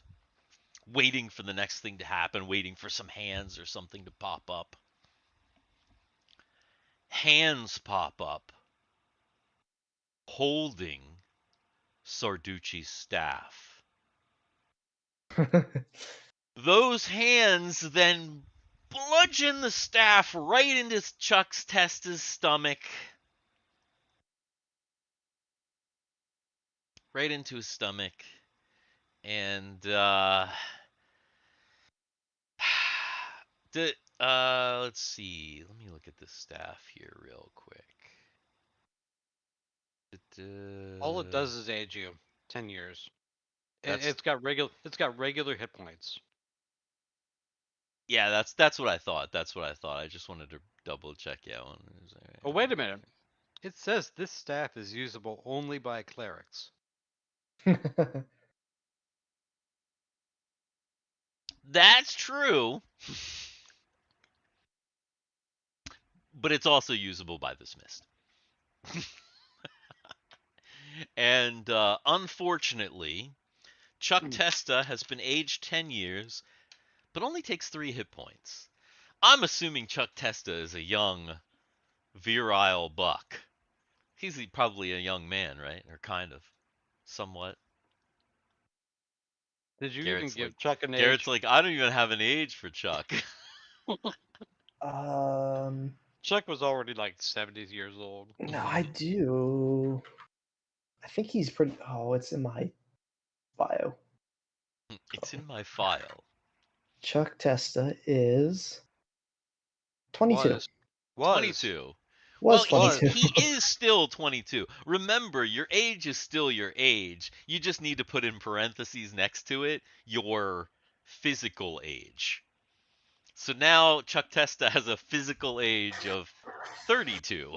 waiting for the next thing to happen, waiting for some hands or something to pop up. Hands pop up, holding Sarducci's staff. Those hands then bludgeon the staff right into Chuck's Testa's stomach. Right into his stomach. And let's see. Let me look at this staff here real quick.
All it does is age you 10 years.
That's
It's got regular hit points.
yeah. That's what I thought. That's what I thought. I just wanted to double check. Yeah.
Oh, wait a minute. It says this staff is usable only by clerics.
That's true, but it's also usable by this mist. And unfortunately, Chuck Testa has been aged 10 years, but only takes 3 hit points. I'm assuming Chuck Testa is a young, virile buck. He's probably a young man, right? Or kind of, somewhat.
Did you even
Garrett's
give
like,
Chuck an
Garrett's
age?
like, I don't even have an age for Chuck.
um,
Chuck was already like 70 years old.
no, I do. I think he's pretty. Oh, it's in my bio.
It's in my file.
Chuck Testa is 22.
Was.
22. Well,
Was 22.
he is still 22. Remember, your age is still your age. You just need to put in parentheses next to it your physical age. So now Chuck Testa has a physical age of 32.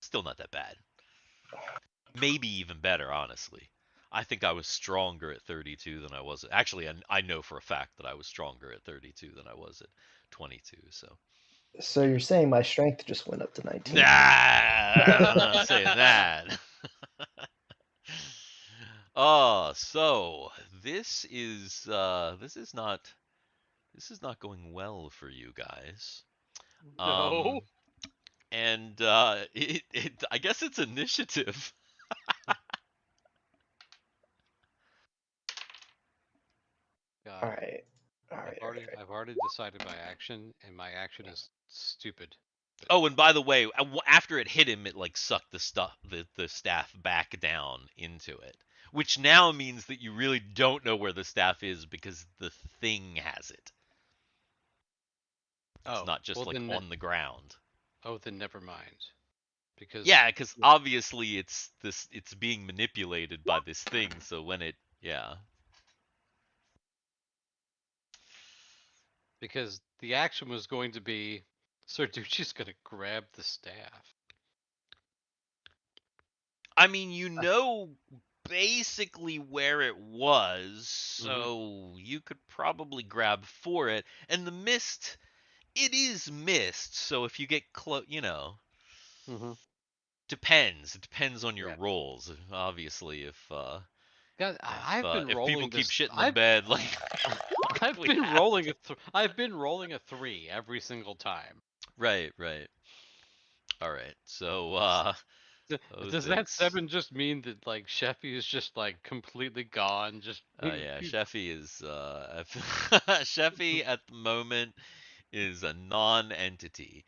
Still not that bad. Maybe even better, honestly. I think I was stronger at 32 than I was. Actually, I know for a fact that I was stronger at 32 than I was at 22. So,
So you're saying my strength just went up to 19?
nah, I'm not saying that. Oh, so this is not This is not going well for you guys.
No.
And I guess it's initiative.
All
God.
right. All right. All right.
I've already decided my action, and my action is stupid. But
Oh, and by the way, after it hit him, it like sucked the staff back down into it, which now means that you really don't know where the staff is because the thing has it. It's
oh,
not just
well
like
then,
on the ground.
oh then never mind, because
Yeah, because obviously it's being manipulated by this thing. So when it yeah.
because the action was going to be Sarducci's going to grab the staff.
I mean, you know basically where it was,
Mm-hmm.
so you could probably grab for it. And the mist, it is mist, so if you get close,
Mm-hmm.
depends. It depends on your
Yeah.
rolls. Obviously,
God, I've been
if people
rolling
keep
this.
shit in the bed, like
I've
likely
been rolling
happens.
I've been rolling a 3 every single time.
Right, right. All right. So,
Does that
thanks.
7 just mean that like Sheffy is just like completely gone? Just
Yeah, Sheffy is Sheffy at the moment is a non-entity.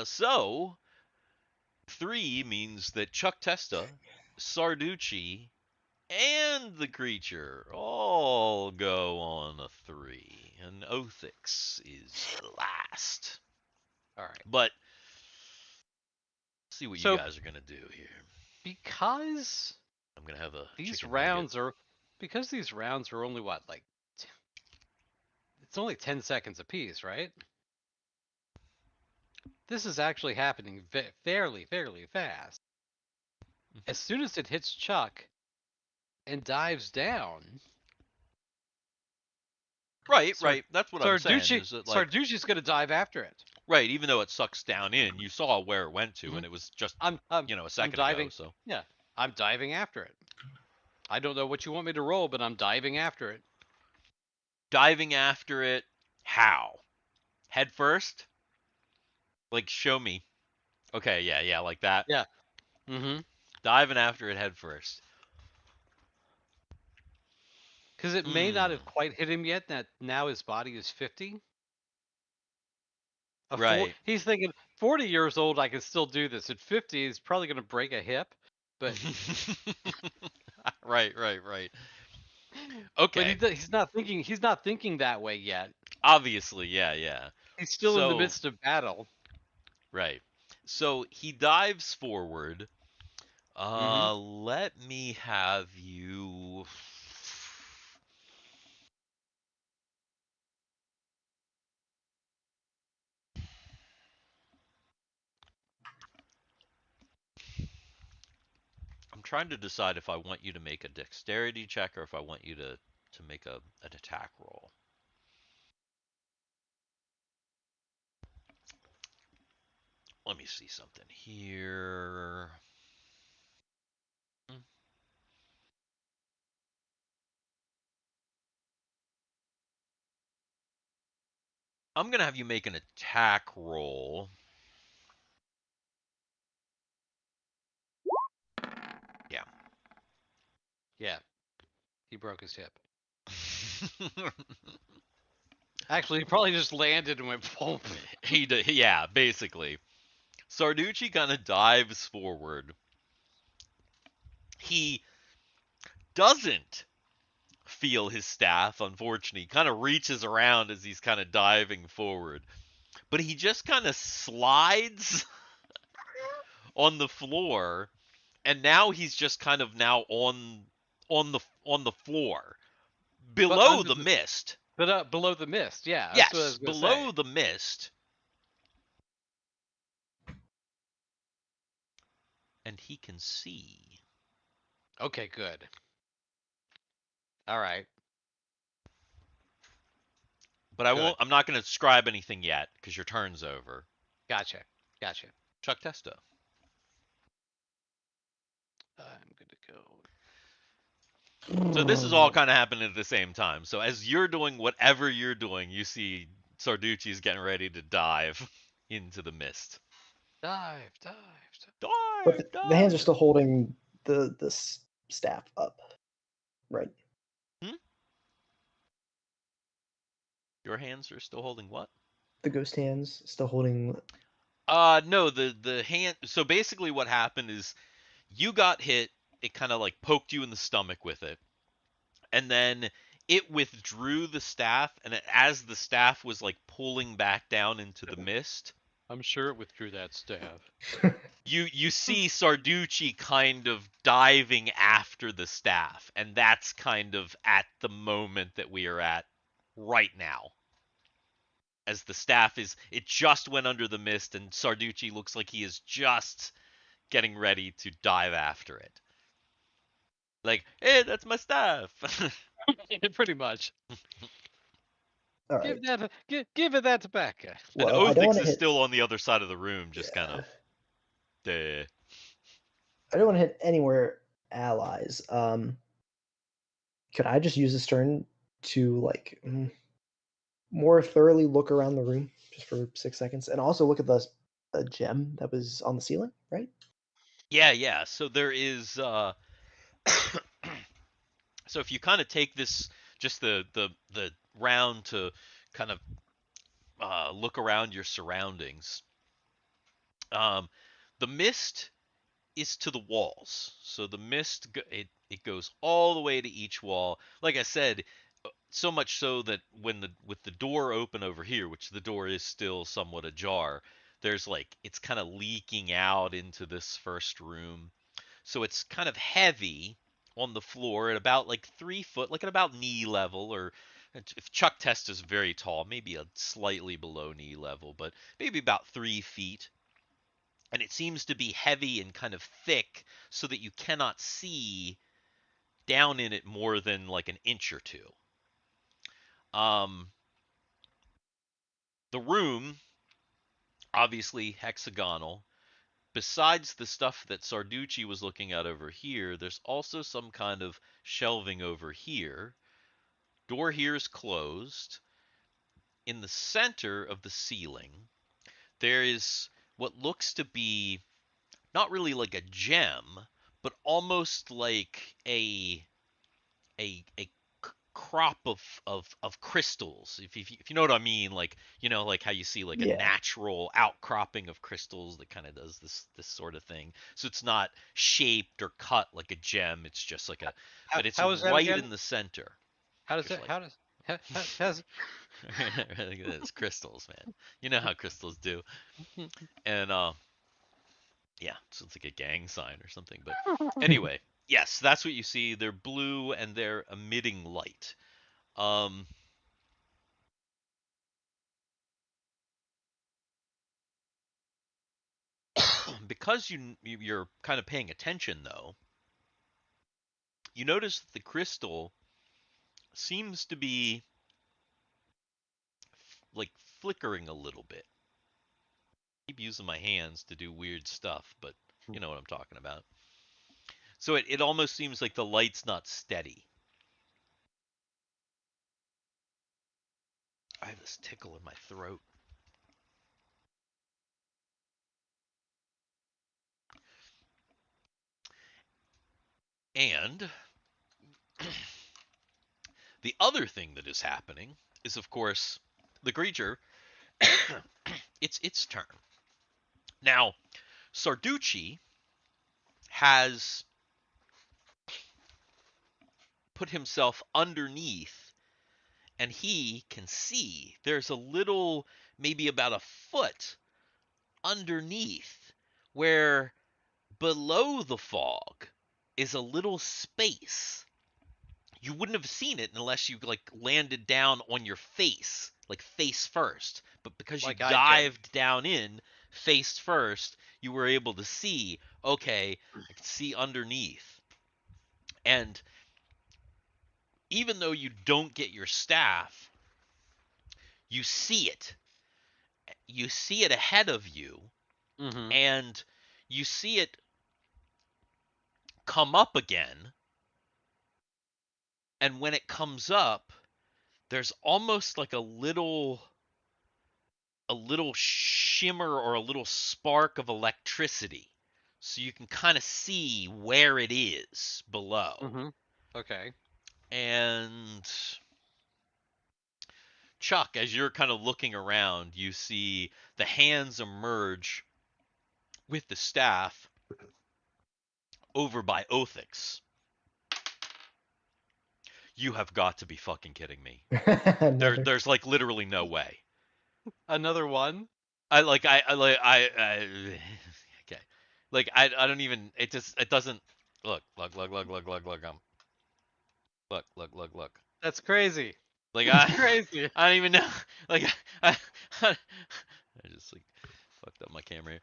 So 3 means that Chuck Testa, Sarducci, and the creature all go on a 3, and Othix is last.
all right.
But see what you
So
guys are gonna do here.
because
I'm gonna have a
these
chicken nugget.
rounds are because these rounds are only what like it's only 10 seconds apiece, right? This is actually happening fairly fast. As soon as it hits Chuck and dives down,
Right,
Sar-
right. That's what I'm saying. Is that like
Sarducci's going to dive after it.
right? Even though it sucks down in, you saw where it went to,
Hmm.
and it was just
I'm I'm
a
I'm
second ago.
diving.
So
Yeah, I'm diving after it. I don't know what you want me to roll, but I'm diving after it.
diving after it, how? Head first? Like show me. Okay, yeah, yeah, like that.
Yeah. Mm-hmm.
Diving after it head first.
Because it may not have
Hmm.
quite hit him yet. That now his body is 50.
Right.
He's thinking 40 years old, I can still do this. At 50, he's probably going to break a hip, but
right, right, right.
but
Okay.
he's not thinking that way yet.
Obviously, yeah, yeah.
He's still in the
So,
midst of battle.
right. So he dives forward.
Mm-hmm.
Let me have you. I'm trying to decide if I want you to make a dexterity check or if I want you to make an attack roll. Let me see something here. I'm gonna have you make an attack roll. Yeah.
Yeah, he broke his hip. Actually, he probably just landed and went boom.
Yeah, basically. Sarducci kind of dives forward. He doesn't feel his staff, unfortunately. He kind of reaches around as he's kind of diving forward. But he just kind of slides on the floor, and now he's just kind of now on the floor
But
below
under
the
the
mist.
below the mist. Yeah, that's what I
Yes,
was gonna say.
below the mist. And he can see.
Okay, good. All right,
But I
good.
won't I'm not going to describe anything yet because your turn's over.
Gotcha. Gotcha.
Chuck Testa.
I'm gonna go.
So this is all kind of happening at the same time. So as you're doing whatever you're doing, you see Sarducci's getting ready to dive into the mist.
Dive, dive, dive.
But
Dive,
the hands are
dive.
still holding the staff up, right?
Hmm? Your hands are still holding what?
The ghost hands still holding.
No, the hand. So basically, what happened is you got hit. It kind of like poked you in the stomach with it, and then it withdrew the staff. And as the staff was like pulling back down into the mist,
I'm sure it withdrew that staff.
you see Sarducci kind of diving after the staff, and that's kind of at the moment that we are at right now. As the staff is, it just went under the mist, and Sarducci looks like he is just getting ready to dive after it. Like, hey, that's my staff.
Pretty much.
All
Give
right.
that, give it that tobacco.
And
Well, I don't want
Othix
to
is
hit.
still on the other side of the room, just kind
Yeah,
of, duh.
I don't want to hit anywhere allies. Could I just use this turn to like more thoroughly look around the room just for 6 seconds, and also look at the gem that was on the ceiling, right?
Yeah. So there is, so if you kind of take this, just the round to kind of look around your surroundings, um, the mist is to the walls. So the mist it goes all the way to each wall. Like I said, so much so that when the with the door open over here, which the door is still somewhat ajar, there's like it's kind of leaking out into this first room. So it's kind of heavy on the floor at about like 3 foot, like at about knee level, or if Chuck Test is very tall, maybe a slightly below knee level, but maybe about 3 feet. And it seems to be heavy and kind of thick so that you cannot see down in it more than like an inch or two. Um, the room, obviously hexagonal. Besides the stuff that Sarducci was looking at over here, there's also some kind of shelving over here. Door here is closed. In the center of the ceiling, there is what looks to be not really like a gem, but almost like a crop of crystals. If you know what I mean, like like how you see like a
Yeah.
natural outcropping of crystals that kind of does this sort of thing. So it's not shaped or cut like a gem. It's just like a,
How,
but it's
how is that
right
again?
in the center.
How does
There's
that?
like
How does? How's?
it's crystals, man. You know how crystals do. And yeah, so it's like a gang sign or something. But anyway, yes, that's what you see. They're blue and they're emitting light. Um, because you're kind of paying attention though, you notice that the crystal seems to be like flickering a little bit. I keep using my hands to do weird stuff, but you know what I'm talking about. So it almost seems like the light's not steady. I have this tickle in my throat. And the other thing that is happening is, of course, the creature. It's its turn. Now, Sarducci has put himself underneath and he can see. There's a little, maybe about a foot underneath, where below the fog is a little space. You wouldn't have seen it unless you like landed down on your face, like face first. But because you
Like I did.
dived down in face first, you were able to see, okay, I can see underneath. And even though you don't get your staff, you see it. You see it ahead of you,
Mm-hmm.
and you see it come up again, And when it comes up, there's almost like a little shimmer or a little spark of electricity. So you can kind of see where it is below.
Mm-hmm. Okay.
And Chuck, as you're kind of looking around, you see the hands emerge with the staff over by Othix. You have got to be fucking kidding me.
Another.
There's like literally no way.
Another one.
Okay. Like I don't even it doesn't look.
That's crazy.
Like
That's crazy.
I don't even know. Like I just like fucked up my camera here.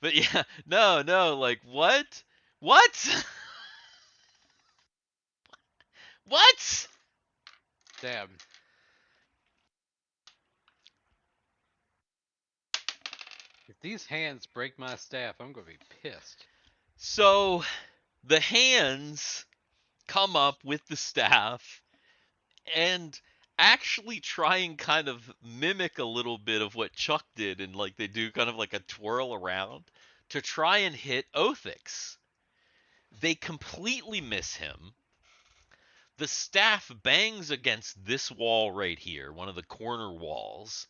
But yeah, no, like what? What? What?
Damn. If these hands break my staff, I'm gonna be pissed.
So the hands come up with the staff and actually try and kind of mimic a little bit of what Chuck did, and like they do kind of like a twirl around to try and hit Othix. They completely miss him. The staff bangs against this wall right here, one of the corner walls,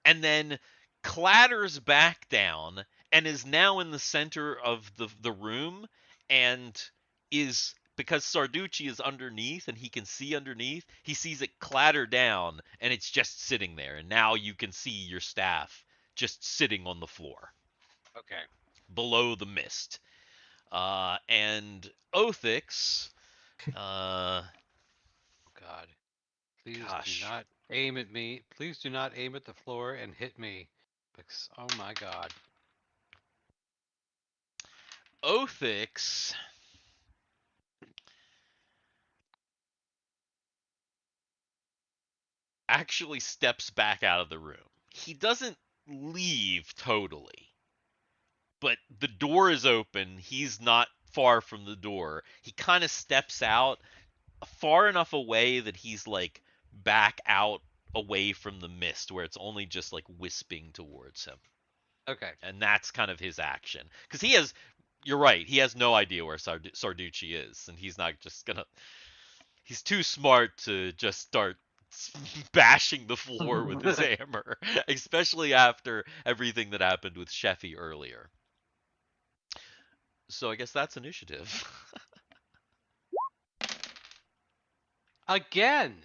and then clatters back down and is now in the center of the room, and is, because Sarducci is underneath and he can see underneath, he sees it clatter down and it's just sitting there, and now you can see your staff just sitting on the floor
Okay.
below the mist. And Othix, uh,
God. Please do
gosh,
not aim at me. Please do not aim at the floor and hit me. Because, oh my God.
Othix actually steps back out of the room. He doesn't leave totally, but the door is open. He's not far from the door. He kind of steps out far enough away that he's like back out away from the mist where it's only just like wisping towards him.
Okay.
And that's kind of his action. Because he has, you're right, he has no idea where Sarducci is. And he's not just gonna, he's too smart to just start bashing the floor with his hammer, especially after everything that happened with Sheffy earlier. So I guess that's initiative.
Again.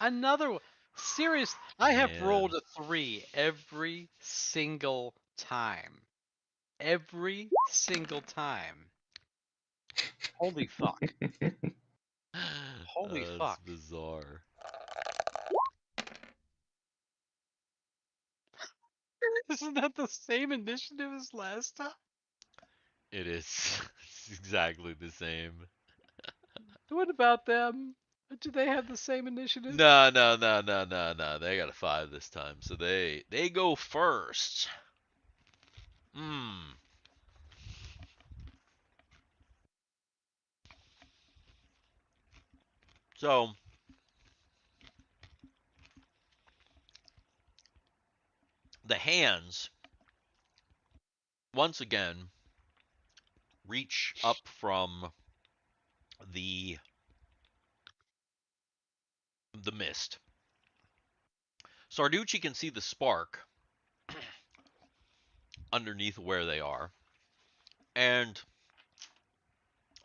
Another one. Serious. I have
Man.
rolled a 3 every single time. Every single time. Holy fuck. Holy
That's
fuck.
bizarre.
Isn't that the same initiative as last time?
It is. It's exactly the same.
What about them? Do they have the same initiative?
No. They got a 5 this time, so they go first. Hmm. So the hands once again reach up from the the mist. Sarducci can see the spark underneath where they are, and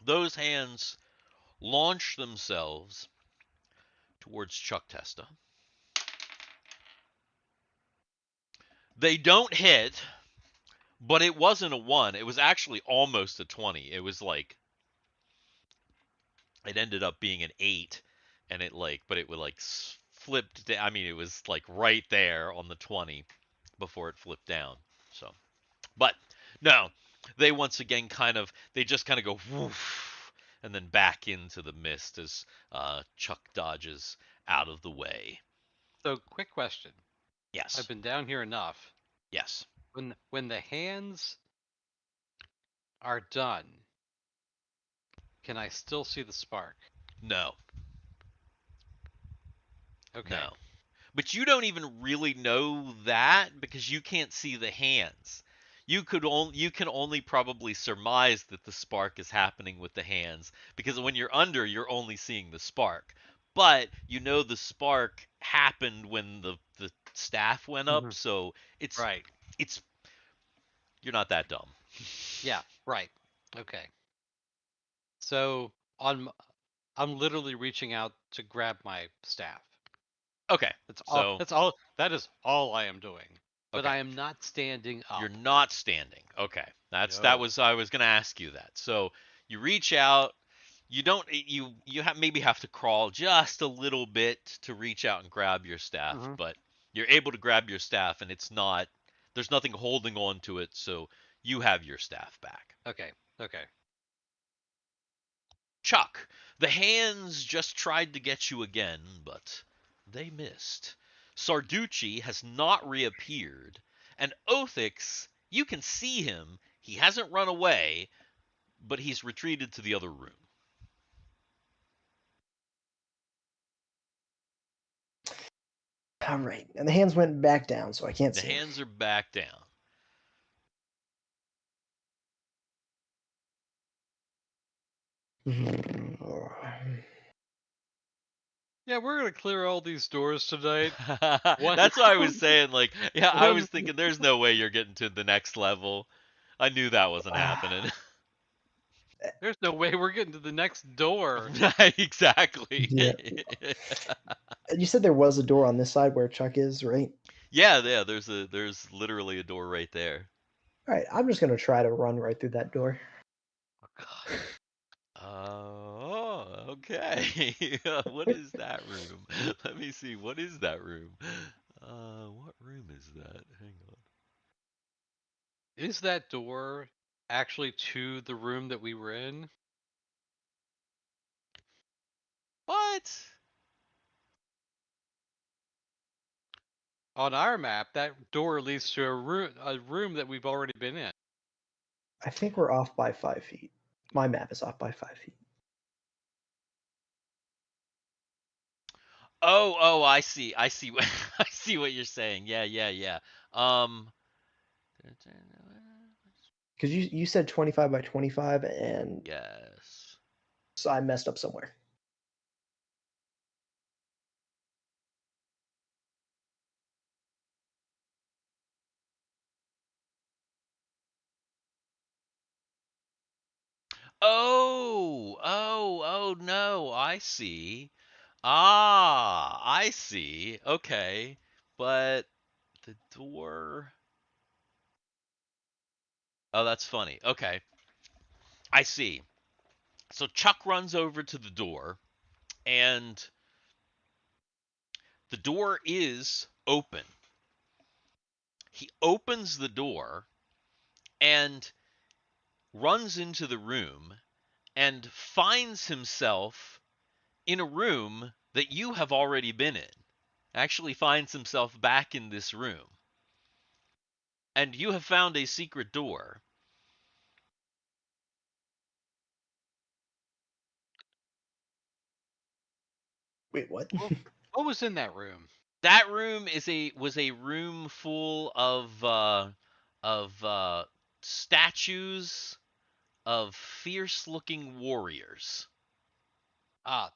those hands launch themselves towards Chuck Testa. They don't hit, but it wasn't a 1. It was actually almost a 20. It was like, it ended up being an 8, and it like, but it would like flipped. I mean, it was like right there on the 20 before it flipped down. So, but no, they once again they just kind of go woof, and then back into the mist as Chuck dodges out of the way.
So, quick question.
Yes,
I've been down here enough.
yes.
When the hands are done, can I still see the spark?
No,
Okay.
No. But you don't even really know that because you can't see the hands. You can only probably surmise that the spark is happening with the hands because when you're under, you're only seeing the spark. But you know the spark happened when the staff went up,
Hmm.
so it's
Right.
it's you're not that dumb.
Yeah. Right. Okay. So on, I'm literally reaching out to grab my staff.
Okay.
That's all.
So,
That's all. That is all I am doing. But
okay.
I am not standing
You're
up.
not standing. Okay. That
No.
was I was going to ask you that. So, you reach out, you don't you have maybe have to crawl just a little bit to reach out and grab your staff,
Hmm.
but you're able to grab your staff and it's not there's nothing holding on to it, so you have your staff back.
Okay. Okay.
Chuck, the hands just tried to get you again, but they missed. Sarducci has not reappeared, and Othix, you can see him. He hasn't run away, but he's retreated to the other room.
All right, and the hands went back down, so I can't
The
see him.
hands are back down.
Yeah, we're gonna clear all these doors tonight. One.
That's why I was saying, like, yeah, I was
One.
thinking there's no way you're getting to the next level. I knew that wasn't happening.
There's no way we're getting to the next door.
Exactly.
Yeah. You said there was a door on this side where Chuck is, right?
Yeah, yeah, there's literally a door right there.
All right, I'm just gonna try to run right through that door.
Oh God.
Oh, okay. What is that room? Let me see. What is that room? What room is that? Hang on.
Is that door actually to the room that we were in?
What?
On our map, that door leads to a room that we've already been in.
I think we're off by 5 feet. My map is off by 5 feet.
Oh, I see. I see what I see what you're saying. Yeah, yeah, yeah. Um,
Because you said 25 by 25, and
yes.
so I messed up somewhere.
Oh, no, I see. Ah, I see. Okay. But the door. Oh, that's funny. Okay. I see. So Chuck runs over to the door, and the door is open. He opens the door and runs into the room and finds himself in a room that you have already been in. Actually finds himself back in this room. And you have found a secret door.
Wait, what?
What was in that room?
That room was a room full of statues of fierce looking warriors.
Ah,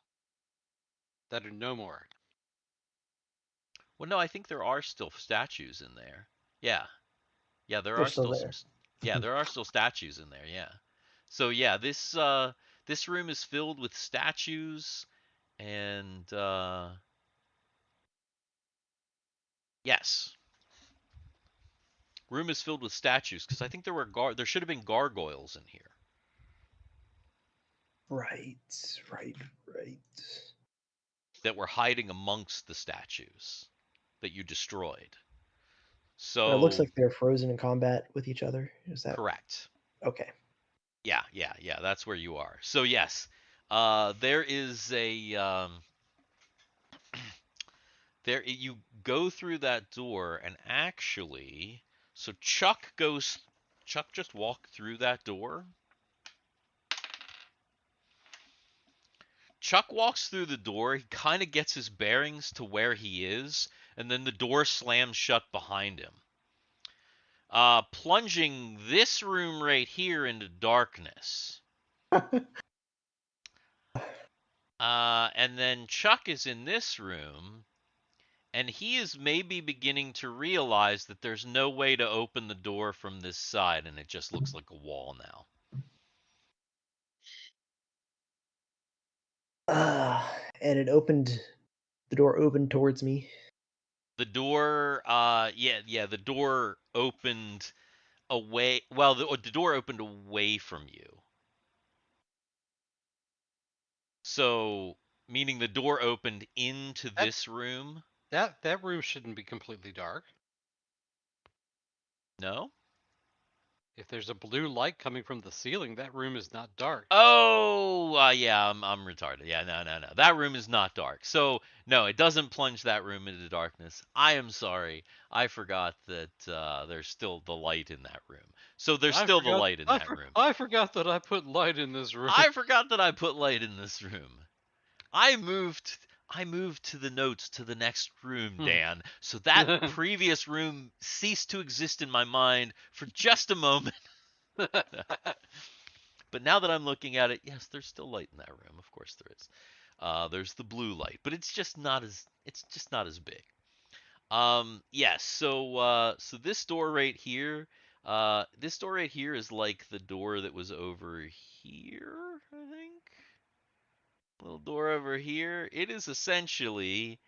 that are no more.
Well, no, I think there are still statues in there. Yeah. Yeah, there
They're
are
still
still some
there.
yeah, there are still statues in there, yeah. So yeah, this room is filled with statues and yes. Room is filled with statues because I think there should have been gargoyles in here
Right, right, right.
that were hiding amongst the statues that you destroyed.
And it looks
So
like they're frozen in combat with each other. Is that
correct.
okay?
Yeah, that's where you are. So yes, there is a there you go through that door and actually, so Chuck just walked through that door. Chuck walks through the door. He kind of gets his bearings to where he is, and then the door slams shut behind him, plunging this room right here into darkness. And then Chuck is in this room, and he is maybe beginning to realize that there's no way to open the door from this side, and it just looks like a wall now.
And it opened. The door opened towards me.
The door, the door opened away. Well, the door opened away from you. So, meaning the door opened into this room?
That room shouldn't be completely dark.
No?
If there's a blue light coming from the ceiling, that room is not dark.
Oh, yeah, I'm retarded. Yeah, no. That room is not dark. So, no, it doesn't plunge that room into darkness. I am sorry. I forgot that there's still the light in that room. So there's still the light in that room.
I forgot that I put light in this room.
I forgot that I put light in this room. I moved to the notes to the next room, Dan. So that previous room ceased to exist in my mind for just a moment. But now that I'm looking at it, yes, there's still light in that room. Of course there is. There's the blue light, but it's just not as big. Yes. So this door right here, is like the door that was over here, I think. Little door over here. It is essentially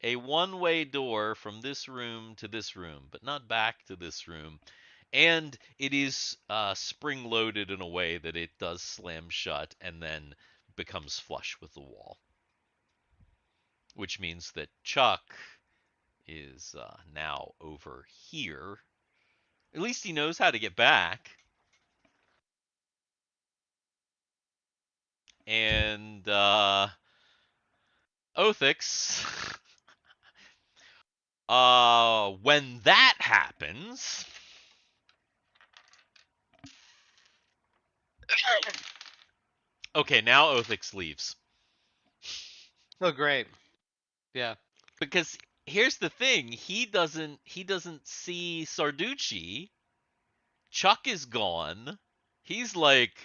a one-way door from this room to this room, but not back to this room. And it is spring-loaded in a way that it does slam shut and then becomes flush with the wall. Which means that Chuck is now over here. At least he knows how to get back. And Othix, when that happens, okay, now Othix leaves.
Oh, great. Yeah.
Because here's the thing, he doesn't see Sarducci. Chuck is gone. He's like,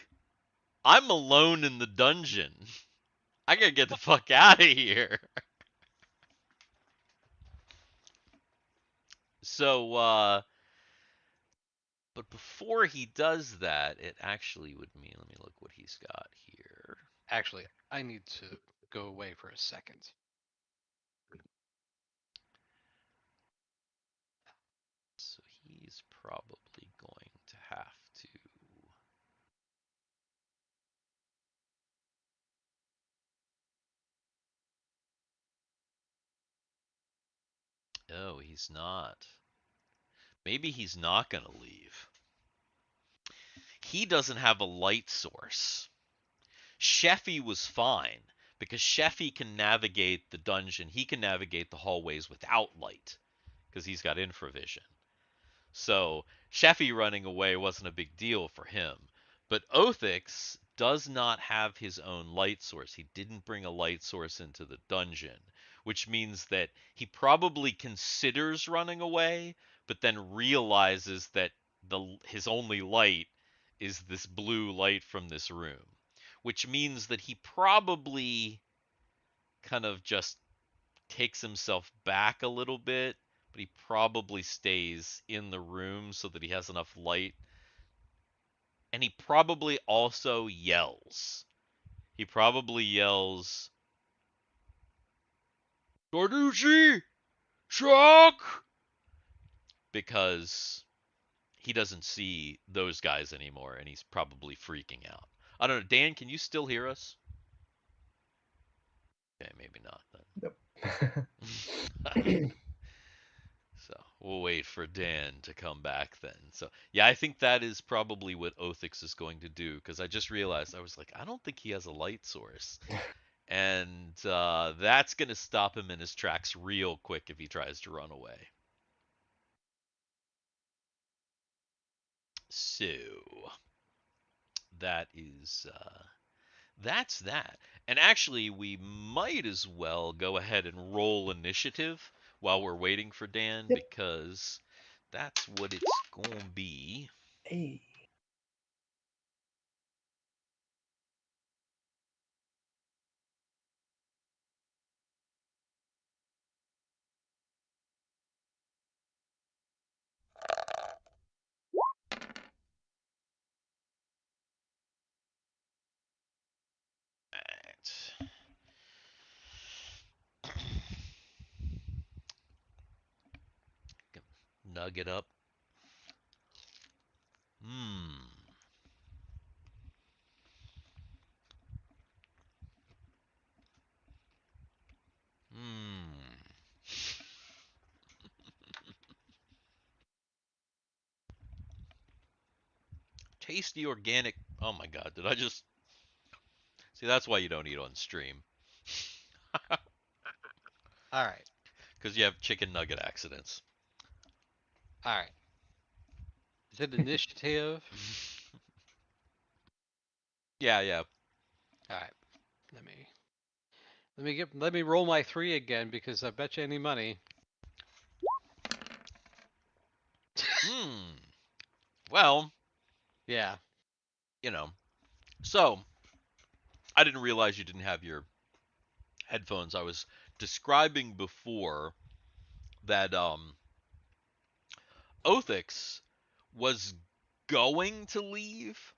I'm alone in the dungeon. I gotta get the fuck out of here. So, but before he does that, it actually would mean, let me look what he's got here.
Actually, I need to go away for a second.
So he's probably going to have to. Oh, he's not. Maybe he's not going to leave. He doesn't have a light source. Sheffy was fine because Sheffy can navigate the dungeon. He can navigate the hallways without light because he's got infravision. So Sheffy running away wasn't a big deal for him. But Othix does not have his own light source. He didn't bring a light source into the dungeon, which means that he probably considers running away, but then realizes that his only light is this blue light from this room, which means that he probably kind of just takes himself back a little bit, but he probably stays in the room so that he has enough light. And he probably also yells. He probably yells, Sarducci! Chuck! Because he doesn't see those guys anymore and he's probably freaking out. I don't know. Dan, can you still hear us? Okay, maybe not then.
Nope.
So we'll wait for Dan to come back then. So yeah, I think that is probably what Othix is going to do because I just realized I was like, I don't think he has a light source, and that's going to stop him in his tracks real quick if he tries to run away. So that is that's that. And actually, we might as well go ahead and roll initiative while we're waiting for Dan,
Yep.
because that's what it's gonna be.
Hey.
Right. Nugget up. Hmm. Hmm. Tasty organic. Oh my god, did I just. See, that's why you don't eat on stream.
All right.
Because you have chicken nugget accidents.
All right. Is it initiative?
Yeah, yeah.
All right. Let me roll my 3 again because I bet you any money.
Hmm. Well,
Yeah.
you know. So, I didn't realize you didn't have your headphones. I was describing before that Othix was going to leave,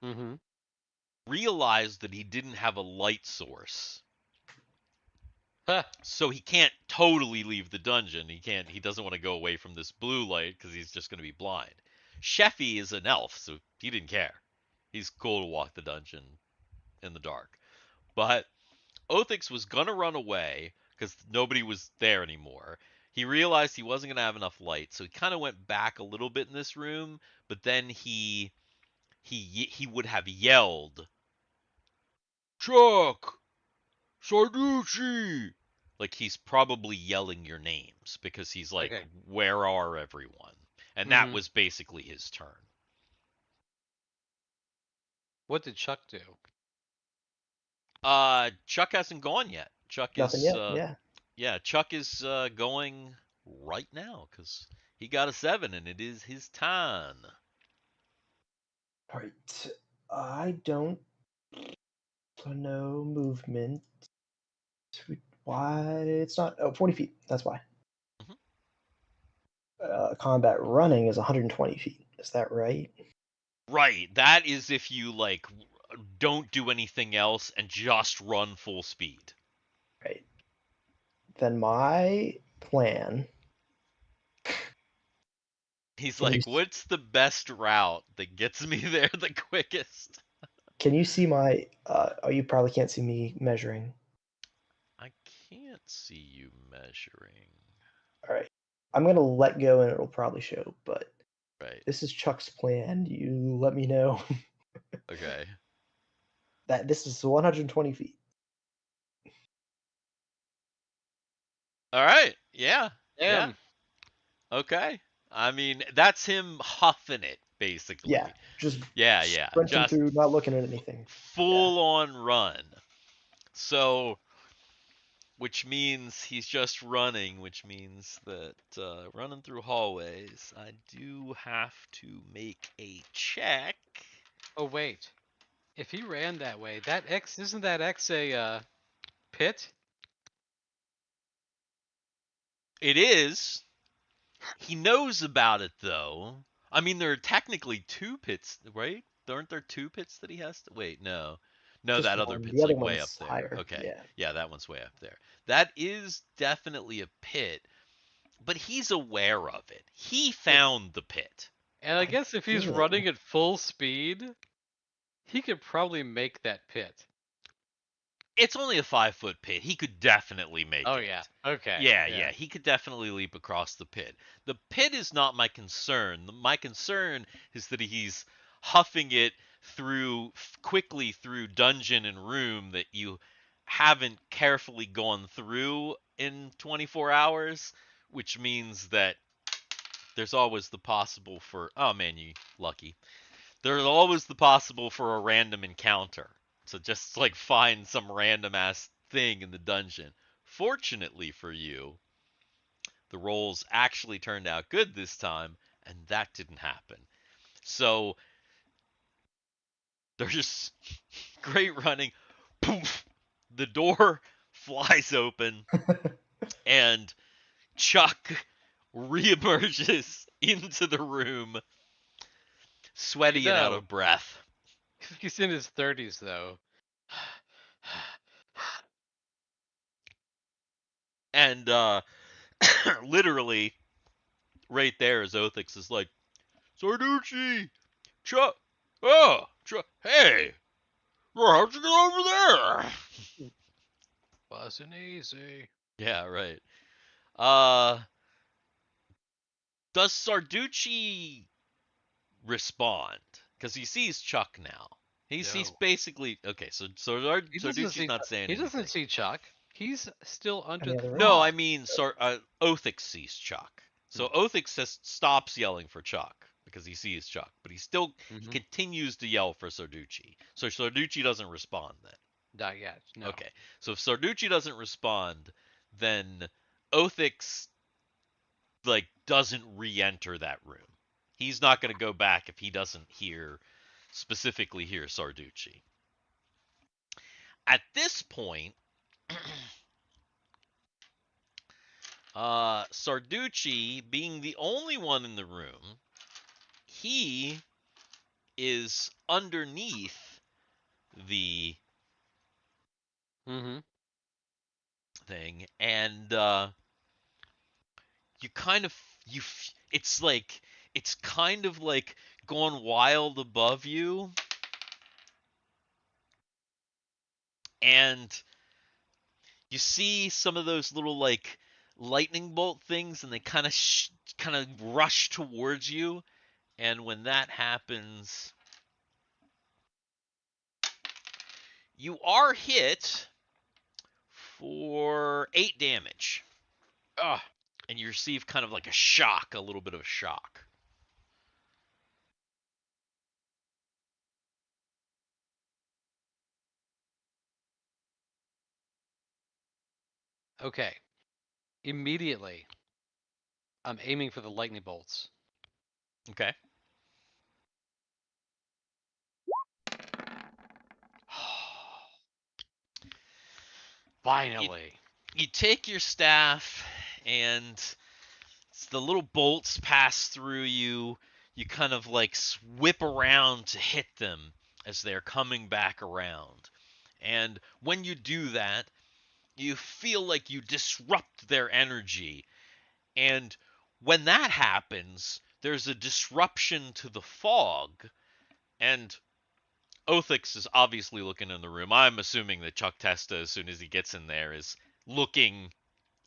Mm-hmm.
realized that he didn't have a light source.
Huh.
So he can't totally leave the dungeon. He doesn't want to go away from this blue light because he's just going to be blind. Sheffy is an elf, so he didn't care. He's cool to walk the dungeon in the dark. But Othix was gonna run away because nobody was there anymore. He realized he wasn't gonna have enough light, so he kind of went back a little bit in this room. But then he would have yelled, "Chuck, Sarducci!" Like he's probably yelling your names because he's like,
Okay.
"Where are everyone?" And that
Mm-hmm.
was basically his turn.
What did Chuck do?
Chuck hasn't gone yet. Chuck
Nothing
is
yet. Yeah.
Yeah, Chuck is going right now because he got a 7 and it is his turn.
All right. I don't know movement. Why it's not? Oh, 40 feet. That's why.
Mhm.
Combat running is 120 feet. Is that right?
Right, that is if you like don't do anything else and just run full speed.
Right. Then my plan.
He's
Can you
like, "What's the best route that gets me there the quickest?"
can you see my? Oh, you probably can't see me measuring.
I can't see you measuring.
All right. I'm gonna let go and it'll probably show. But
Right.
this is Chuck's plan. You let me know
Okay.
that this is 120 feet.
All right. Yeah. Yeah.
Damn.
Okay. I mean, that's him huffing it
Yeah,
basically.
just
Yeah, yeah.
sprinting
Just
through, not looking at anything. Yeah.
full on run. So, which means he's just running, which means that running through hallways, I do have to make a check.
Oh wait. If he ran that way, that X isn't that X a pit?
It is. He knows about it though. I mean, there are technically 2 pits, right? Aren't there 2 pits that he has to? Wait, no. No,
Just
that other
one. The
pit's
other
like way up
one's
there.
higher.
Okay.
Yeah.
Yeah, that one's way up there. That is definitely a pit, but he's aware of it. He
But
found the pit.
and I
I
guess if he's
feeling.
running at full speed, he could probably make that pit.
It's only a 5 foot pit. He could definitely make
Oh yeah.
it.
Okay.
Yeah,
Yeah.
yeah, he could definitely leap across the pit. The pit is not my concern. My concern is that he's huffing it through quickly through dungeon and room that you haven't carefully gone through in 24 hours, which means that there's always the possible for oh man, you lucky. There's always the possible for a random encounter. So just like find some random ass thing in the dungeon. Fortunately for you, the rolls actually turned out good this time, and that didn't happen. So there's great running. Poof! The door flies open, and Chuck reemerges into the room, sweaty and out
No,
of breath.
he's in his 30s though.
And literally, right there, as Othix is like, Sarducci, Chuck, oh, Chuck, hey, how'd you get over there?
Wasn't easy.
Yeah, right. Uh, does Sarducci respond? Because he sees Chuck now. He's
No.
basically okay. So
He doesn't
Sarducci's
see.
not saying
He doesn't
anything.
see Chuck. He's still
In
under
the
the
other room?
No, I
rock.
mean, Othix sees Chuck. So
Hmm.
Othix stops yelling for Chuck because he sees Chuck, but he
Mm-hmm.
continues to yell for Sarducci. So Sarducci doesn't respond then.
Not yet. No.
Okay, so if Sarducci doesn't respond, then Othix like doesn't re-enter that room. He's not going to go back if he doesn't specifically hear Sarducci. At this point, Sarducci, being the only one in the room, he is underneath the
Mm-hmm.
thing, and you kind of you it's kind of like going wild above you, and you see some of those little like lightning bolt things, and they kind of rush towards you, and when that happens, you are hit for 8 damage,
Ah.
and you receive kind of like a little bit of a shock.
Okay. Immediately, I'm aiming for the lightning bolts.
Okay.
Finally.
You take your staff, and the little bolts pass through you. You kind of like whip around to hit them as they're coming back around. And when you do that, you feel like you disrupt their energy. And when that happens, there's a disruption to the fog. And Othix is obviously looking in the room. I'm assuming that Chuck Testa, as soon as he gets in there, is looking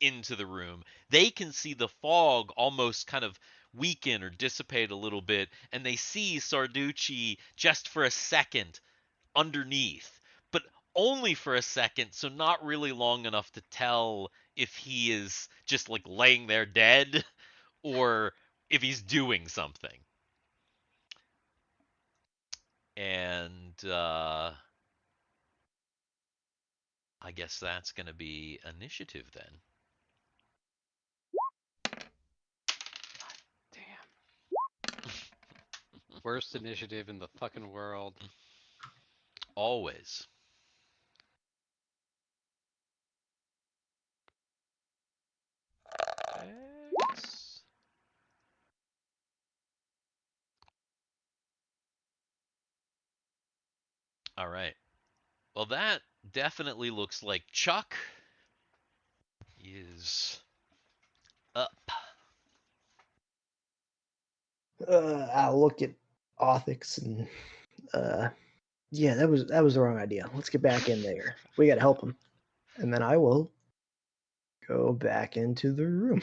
into the room. They can see the fog almost kind of weaken or dissipate a little bit, and they see Sarducci just for a second underneath, but only for a second, so not really long enough to tell if he is just like laying there dead or if he's doing something. And I guess that's going to be initiative then.
Damn. Worst initiative in the fucking world.
Always. X. All right. Well, that definitely looks like Chuck is up.
I'll look at Othix and yeah, that was the wrong idea. Let's get back in there. We gotta help him. And then I will go back into the room.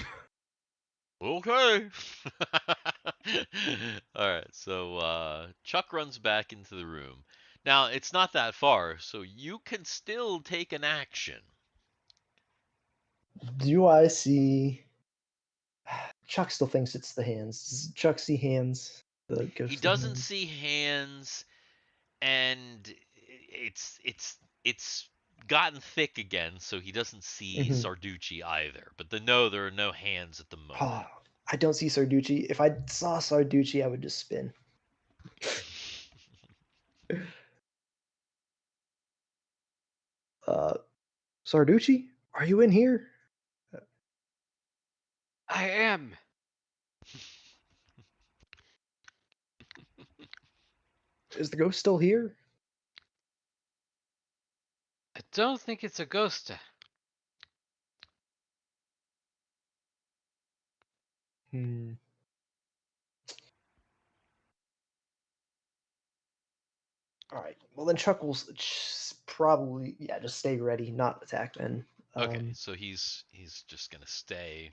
Okay. All right. So Chuck runs back into the room. Now, it's not that far, so you can still take an action.
Do I see Chuck still thinks it's the hands. Does Chuck see hands? The
He
ghostly
doesn't
hands.
see hands, and it's gotten thick again, so he doesn't see
Mhm.
Sarducci either. But no, there are no hands at the moment.
I don't see Sarducci. If I saw Sarducci, I would just spin. Uh, Sarducci, are you in here?
I am.
Is the ghost still here?
I don't think it's a ghost.
Hmm. All right. Well, then Chuck will probably just stay ready, not attack then.
Okay, so he's just gonna stay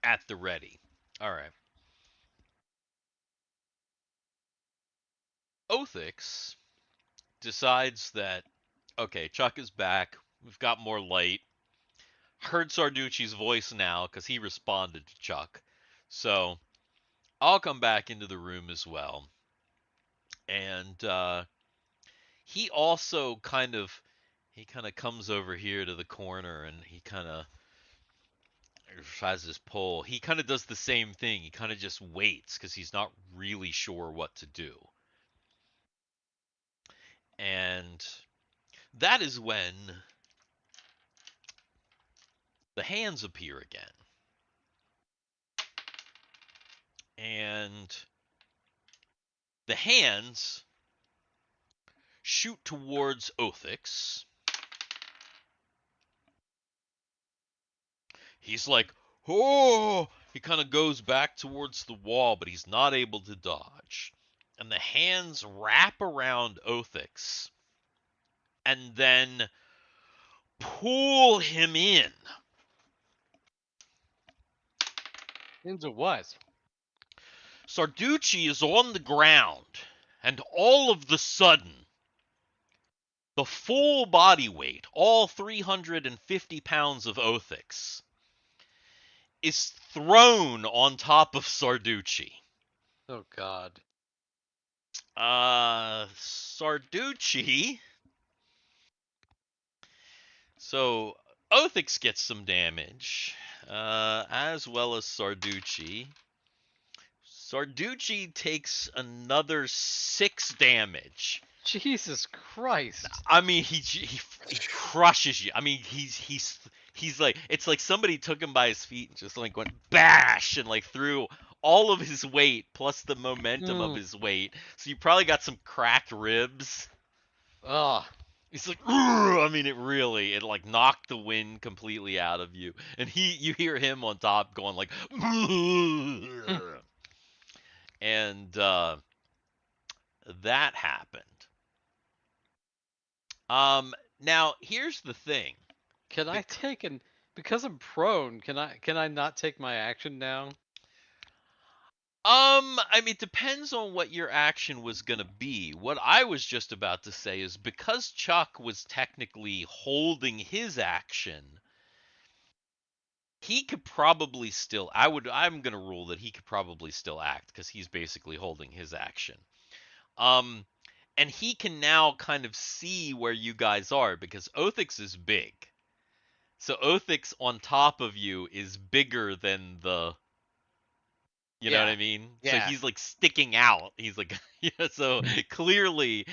at the ready. All right. Othix decides that okay, Chuck is back. We've got more light. Heard Sarducci's voice now because he responded to Chuck. So I'll come back into the room as well. And he also he kind of comes over here to the corner and he kind of has his pole. He kind of does the same thing. He kind of just waits because he's not really sure what to do. And that is when the hands appear again. And the hands shoot towards Othix. He's like, oh! He kind of goes back towards the wall, but he's not able to dodge. And the hands wrap around Othix and then pull him in.
Into what?
Sarducci is on the ground, and all of the sudden, the full body weight, all 350 pounds of Othix, is thrown on top of Sarducci.
Oh God.
Sarducci. So Othix gets some damage, as well as Sarducci. Sarducci takes another 6 damage.
Jesus Christ.
I mean, he crushes you. I mean, he's like it's like somebody took him by his feet and just like went bash and like threw all of his weight plus the momentum of
Mm.
his weight. So you probably got some cracked ribs.
Ugh.
He's like, I mean, it like knocked the wind completely out of you, and you hear him on top going like, and that happened. Now here's the thing.
Can I take an because I'm prone, can I not take my action now?
I mean, it depends on what your action was gonna be. What I was just about to say is because Chuck was technically holding his action, he could probably still. I'm gonna rule that he could probably still act because he's basically holding his action. Um, and he can now kind of see where you guys are because Othix is big. So Othix on top of you is bigger than the you know what I
Yeah.
mean? So
Yeah.
he's like sticking out. He's like, yeah. So clearly,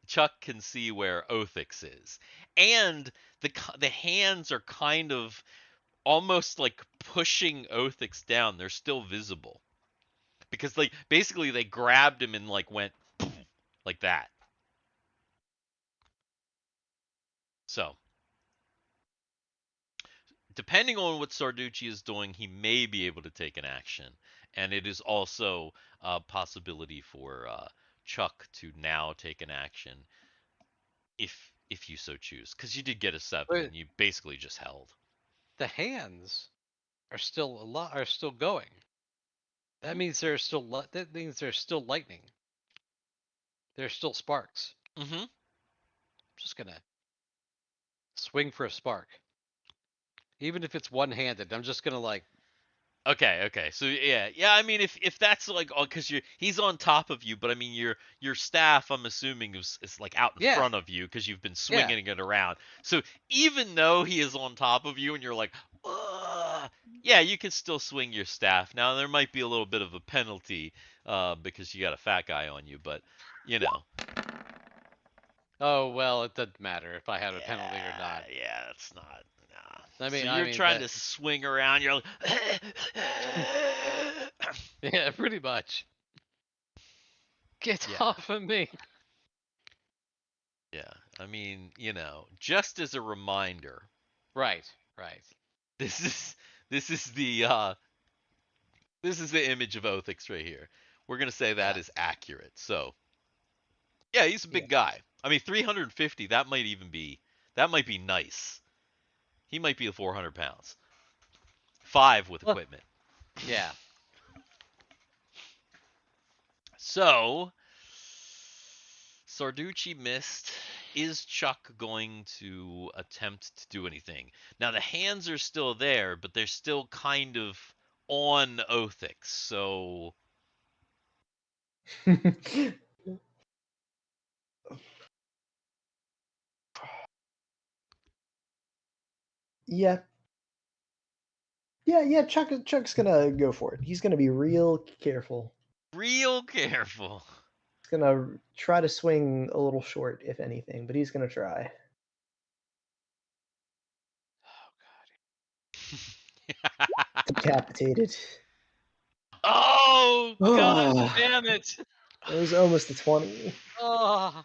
Chuck can see where Othix is, and the hands are kind of almost like pushing Othix down. They're still visible because like basically they grabbed him and like went like that. So depending on what Sarducci is doing, he may be able to take an action, and it is also a possibility for Chuck to now take an action if you so choose, because you did get a 7
But
and you basically just held.
the hands are still going. That means there's still that means there's still lightning. There's still sparks.
Mm-hmm.
I'm just gonna swing for a spark. Even if it's one-handed, I'm just gonna like
Okay. So yeah. I mean, if that's like, oh, because he's on top of you, but I mean, your staff, I'm assuming is like out in
Yeah,
front of you because you've been
yeah.
swinging it around. So even though he is on top of you, and you're like, ugh, yeah, you can still swing your staff. Now there might be a little bit of a penalty, because you got a fat guy on you, but you know,
Oh well, it doesn't matter if I have a penalty or not.
yeah, that's not. Nah.
I
So
mean, I
you're
mean
trying
that.
to swing around. You're like,
Yeah, pretty much. Get
yeah.
off of me.
Yeah, I mean, just as a reminder,
Right, right.
this is this is the this is the image of Othix right here. We're gonna say that
Yeah.
is accurate. So yeah, he's a
Yeah.
big guy. I mean, 350. That might be nice. He might be 400 pounds. 5 with
Well,
equipment.
yeah.
So Sarducci missed. Is Chuck going to attempt to do anything? Now the hands are still there, but they're still kind of on Othix. So
Yeah. Yeah. Chuck's gonna go for it. He's gonna be real careful.
real careful.
He's gonna try to swing a little short, if anything, but he's gonna try. Decapitated.
Oh god
Oh,
damn it.
it was almost a 20.
Oh.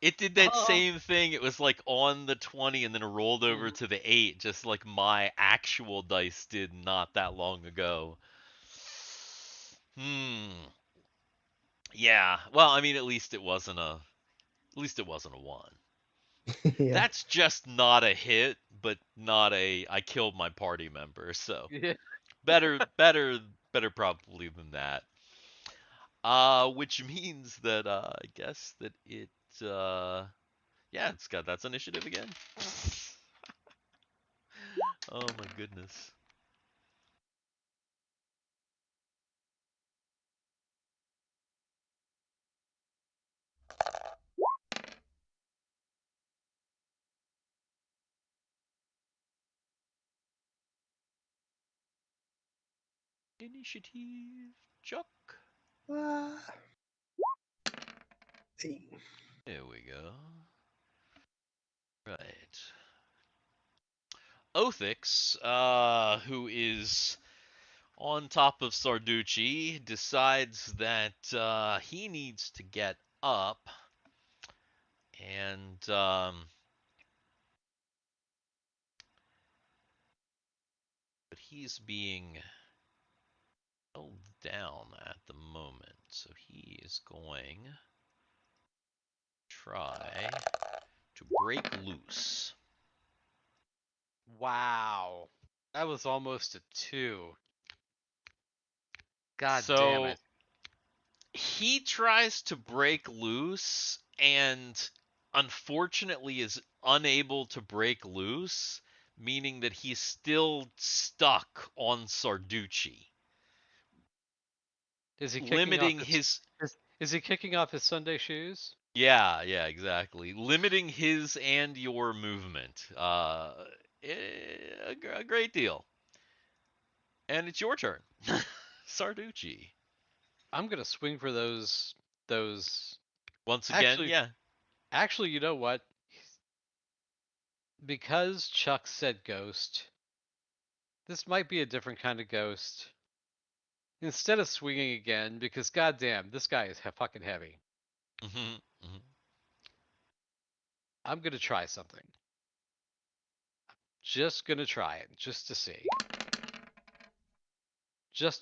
It did that
Oh.
same thing. It was like on the 20 and then it rolled over
Mhm.
to the 8, just like my actual dice did not that long ago. Hmm. Yeah. Well, I mean, at least it wasn't a 1.
Yeah.
That's just not a hit, but not a I killed my party member. So
Yeah.
better probably than that. Which means that I guess that yeah, that's initiative again. Oh my goodness. Initiative, Chuck.
Ah, hey.
There we go. Right. Othix, who is on top of Sarducci, decides that he needs to get up, and but he's being held down at the moment, so he is going to try to break loose.
Wow. That was almost a 2. God damn
So
it.
he tries to break loose and unfortunately is unable to break loose, meaning that he's still stuck on Sarducci,
Is he kicking off
limiting
his
his
is he kicking off his Sunday shoes?
yeah, exactly, limiting his and your movement a great deal. And it's your turn. Sarducci.
I'm gonna swing for those.
Once again,
Actually,
yeah.
actually, you know what? Because Chuck said ghost, this might be a different kind of ghost. Instead of swinging again, because goddamn, this guy is fucking heavy.
hmm hmm
I'm gonna try something. Just gonna try it, just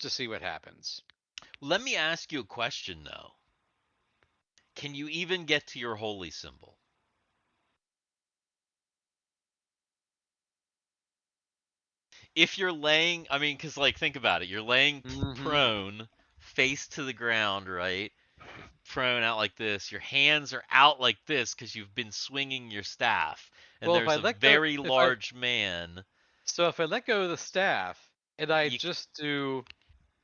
to see what happens.
Let me ask you a question though. Can you even get to your holy symbol? If you're laying, I mean, because, like, think about it. You're laying
Mm-hmm.
prone, face to the ground, right? Prone out like this. Your hands are out like this because you've been swinging your staff. And
Well, if I
there's a
let go,
very
if I
large man.
so if I let go of the staff, And I
You-
just do,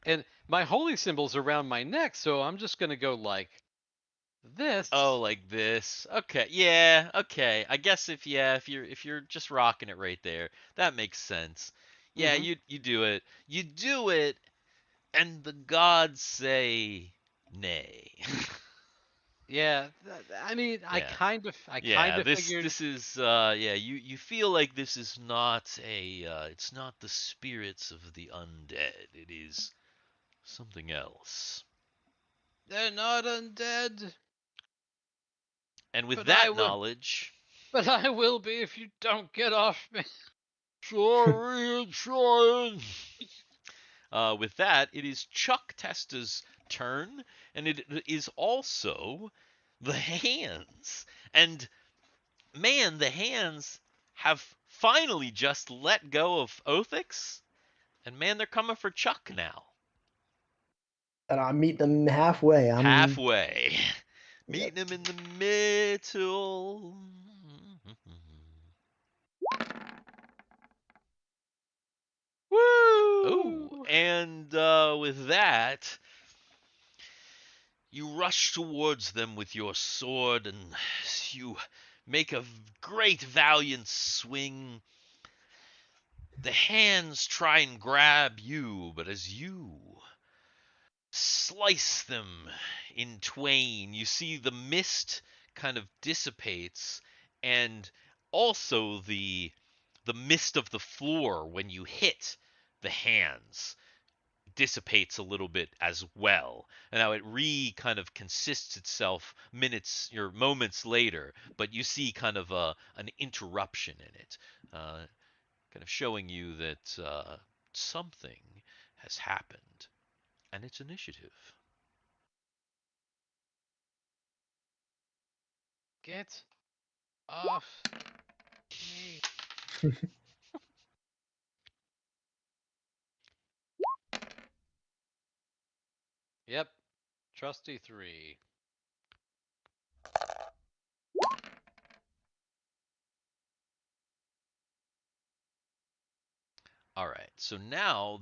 and my holy symbol's around my neck, so I'm just gonna go like this.
Oh, like this. Okay. Yeah. Okay. I guess if you're just rocking it right there, that makes sense. Yeah,
Mhm.
you do it. You do it, and the gods say nay.
Yeah, I mean,
Yeah.
I kind
Yeah,
of
this
figured.
this is yeah, you feel like this is not a it's not the spirits of the undead. It is something else.
They're not undead,
And with
but I
that
will.
knowledge,
But I will be if you don't get off me.
sorry, I'm trying. With that, it is Chuck Testa's turn, and it is also the hands. And man, the hands have finally just let go of Othix, and man, they're coming for Chuck now.
And I meet them halfway.
Halfway.
Yep.
Meeting him in the middle. Oh,
Woo!
and with that, you rush towards them with your sword, and you make a great valiant swing. The hands try and grab you, but as you slice them in twain, you see the mist kind of dissipates, and also the mist of the floor when you hit the hands dissipates a little bit as well. And now it kind of consists itself minutes or moments later, but you see kind of an interruption in it, kind of showing you that something has happened, and it's initiative.
Get off me. Yep, trusty 3.
All right, so now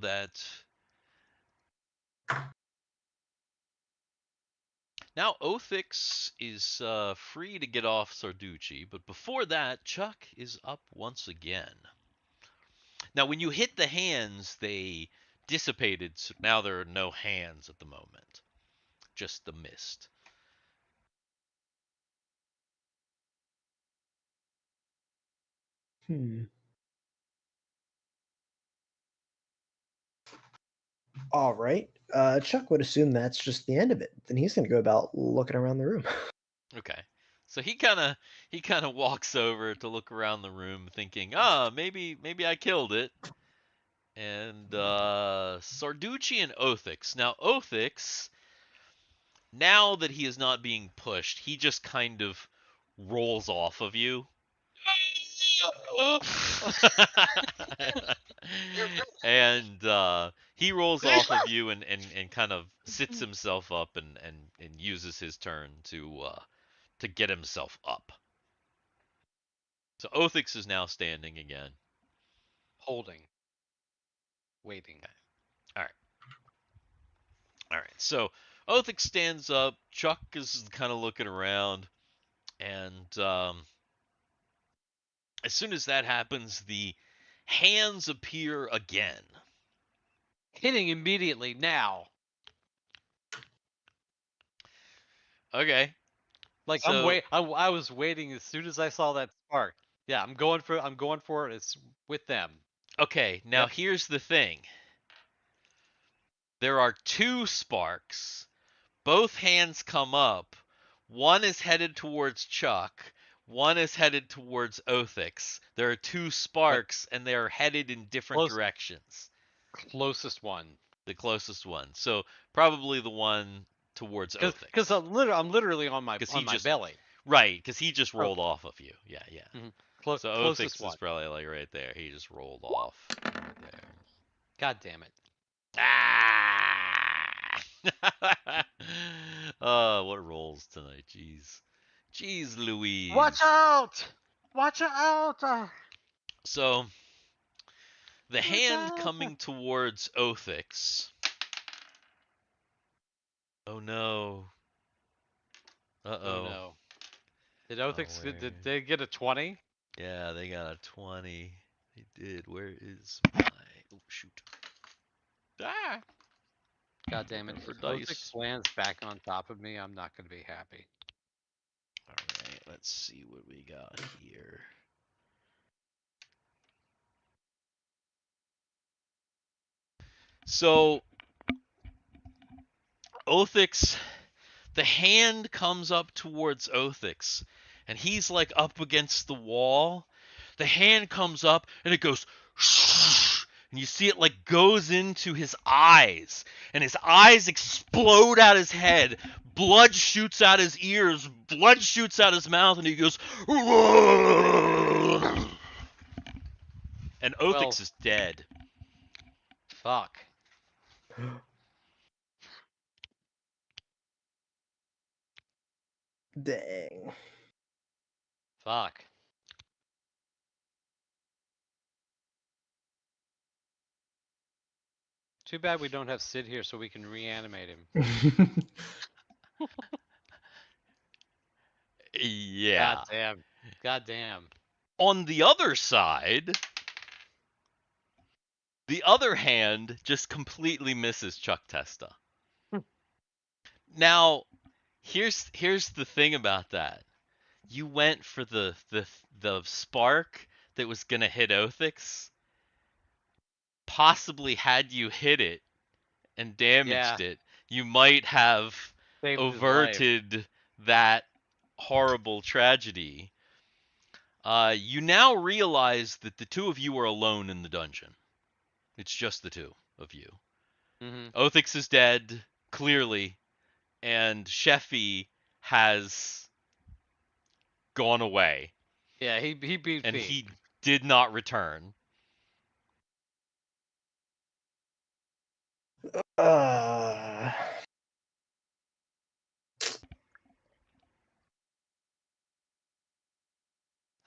Othix is free to get off Sarducci, but before that, Chuck is up once again. Now, when you hit the hands, they dissipated, so now there are no hands at the moment, just the mist.
Hmm. All right. Chuck would assume that's just the end of it. Then he's going to go about looking around the room.
Okay. So he kind of walks over to look around the room, thinking, "Ah, maybe I killed it." And Sarducci and Othix. Now Othix, now that he is not being pushed, he just kind of rolls off of you. And he rolls off of you and kind of sits himself up and uses his turn to get himself up. So Othix is now standing again.
Holding. Waiting.
All right. All right. So Othix stands up. Chuck is kind of looking around, and as soon as that happens, the hands appear again.
Hitting immediately now.
Okay.
Like
So
I was waiting as soon as I saw that spark. Yeah, I'm going for it. It's with them.
okay. Now
Yep.
here's the thing. There are two sparks. Both hands come up. One is headed towards Chuck. One is headed towards Othix. There are two
But
sparks, and they are headed in different
close
directions.
closest one.
The closest one. So probably the one towards
Cuz
Othix.
I'm literally
Because he
on my
just
belly.
right, because he just rolled
Okay.
off of you. Yeah, yeah. So
Closest
Othix is
one.
probably like right there. He just rolled off right there.
God damn it.
Ah! Oh, what rolls tonight? Jeez. Jeez
Watch
Louise.
out! Watch out!
So The hand coming towards Othix. Oh no. Uh-oh.
Oh no. Did Othix, did they get a 20?
Yeah, they got a 20. They did. Where is my... Oh, shoot. Ah!
God damn it.
Remember
If
dice.
Othix lands back on top of me, I'm not going to be happy.
Alright, let's see what we got here. So, Othix, the hand comes up towards Othix, and he's like up against the wall. The hand comes up, and it goes, and you see it like goes into his eyes, and his eyes explode out his head. Blood shoots out his ears, blood shoots out his mouth, and he goes, and Othix
Well,
is dead.
fuck.
Dang.
Fuck. Too bad we don't have Sid here so we can reanimate him.
Yeah.
God damn. God damn.
On the other side, the other hand just completely misses Chuck Testa. Now, here's the thing about that. You went for the spark that was gonna hit Othix. Possibly had you hit it and damaged it, you might have
Saved his life.
averted that horrible tragedy. You now realize that the two of you are alone in the dungeon. It's just the two of you.
Mm-hmm.
Othix is dead, clearly, and Sheffy has gone away,
Yeah, he beat
and
me.
he did not return.
Uh,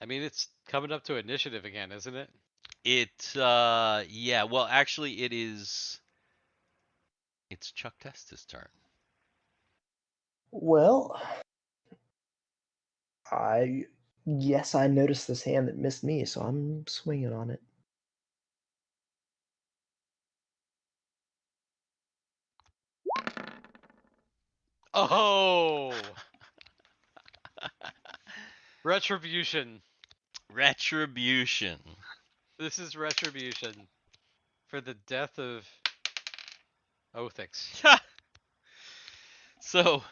I mean, it's coming up to initiative again, isn't it?
Yeah, well, actually, it's Chuck Testa's turn.
well, yes, I noticed this hand that missed me, so I'm swinging on it.
Oh! Retribution.
Retribution.
This is retribution for the death of Othix.
So,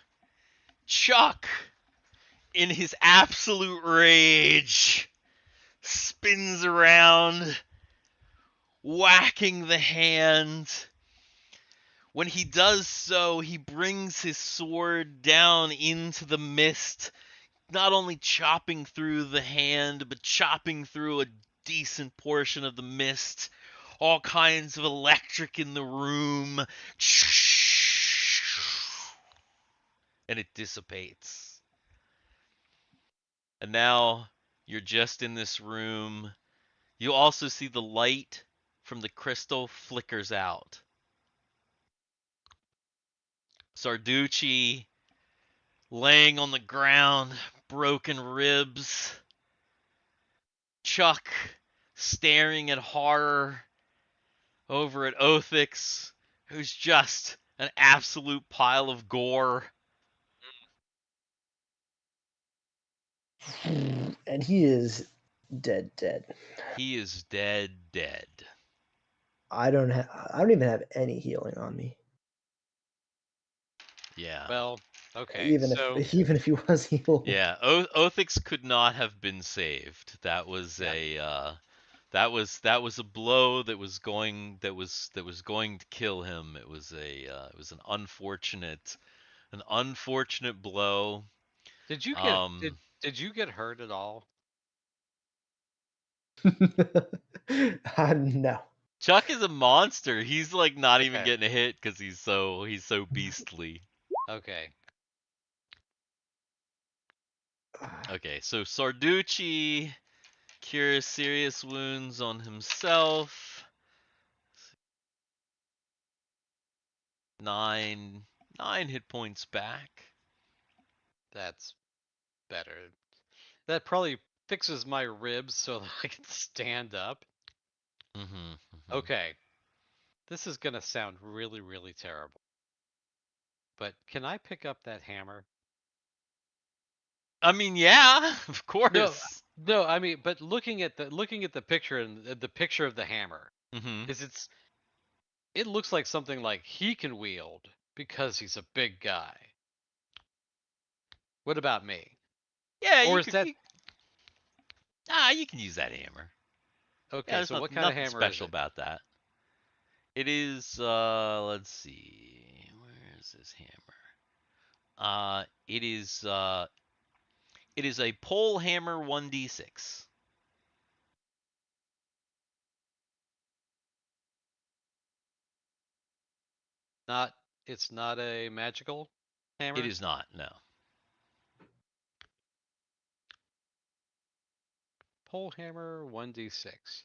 Chuck, in his absolute rage, spins around, whacking the hand. When he does so, he brings his sword down into the mist, not only chopping through the hand, but chopping through a decent portion of the mist. All kinds of electric in the room. And it dissipates. And now you're just in this room. You also see the light from the crystal flickers out. Sarducci laying on the ground, broken ribs. Chuck staring in horror over at Othix, who's just an absolute pile of gore.
And he is dead.
He is dead.
I don't even have any healing on me.
Yeah.
Well, okay.
Even
so
if he was healed.
Yeah, Othix could not have been saved. That was
Yeah.
that was a blow that was going to kill him. It was an unfortunate blow.
did you get did you get hurt at all?
No.
Chuck is a monster. He's like not even
Okay.
getting a hit because he's so beastly.
Okay.
Okay, so Sarducci cures serious wounds on himself. nine hit points back.
That's better. That probably fixes my ribs so that I can stand up.
Mm-hmm.
Okay. This is going to sound really, really terrible. But can I pick up that hammer?
I mean, yeah, of
No,
course.
no. I mean, but looking at the picture and the picture of the hammer,
Mm-hmm.
is it looks like something like he can wield because he's a big guy. What about me?
Yeah,
Or
you
is
could.
that
You can use that hammer. Yeah,
okay?
there's
So what kind of
nothing
hammer is
special
it?
about that. It is. Let's see. Where is this hammer? It is. It is a pole hammer 1d6.
Not. It's not a magical
It
hammer.
is not. No.
Pole hammer 1d6.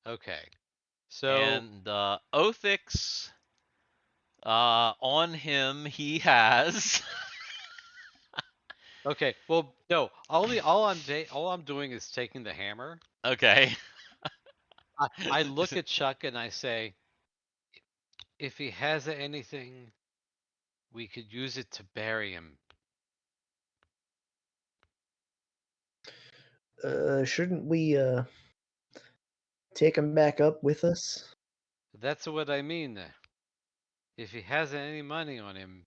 Okay. So
And Othix, on him he has.
okay. Well, no. All I'm doing is taking the hammer.
Okay.
I look at Chuck and I say, if he has anything, we could use it to bury him.
Shouldn't we take him back up with us?
That's what I mean. If he hasn't any money on him,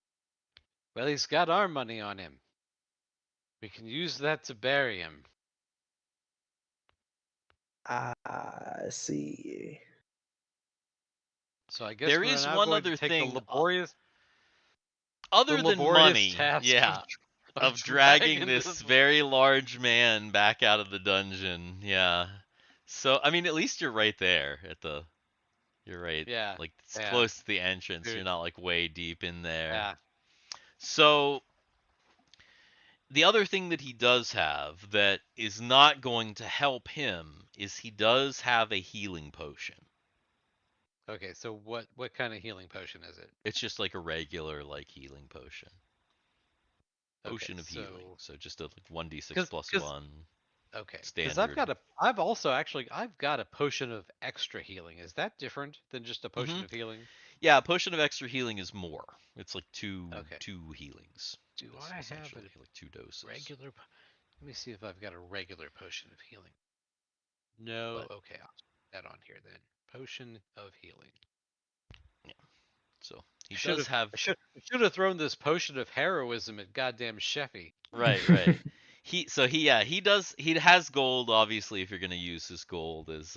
well, he's got our money on him. We can use that to bury him.
I see.
So I guess
There
we're
is
now
one
going to
other
take
thing
the
other than
laborious
money,
task
yeah,
of
of dragging
dragging
this
this.
very large man back out of the dungeon. Yeah. So, I mean, at least you're right there at the. You're right.
Yeah,
Like, it's
yeah,
close to the entrance. You're
dude,
not, like, way deep in there.
yeah.
So, the other thing that he does have that is not going to help him is he does have a healing potion.
Okay, so what kind of healing potion is it?
It's just like a regular like healing potion.
Okay,
Potion of healing.
so
So just a like 1d6
because
plus 1
okay, because
standard.
I've got a potion of extra healing. Is that different than just a
Mhm.
potion of healing?
Yeah, a potion of extra healing is more. It's like
Okay.
two healings.
Do I have a
Essentially like two doses.
regular? Let me see if I've got a regular potion of healing. No.
But
Okay, I'll put that on here then. Potion of healing.
yeah. So he
Should
does
have
have
should have thrown this potion of heroism at goddamn Sheffy.
right. He has gold obviously if you're going to use his gold as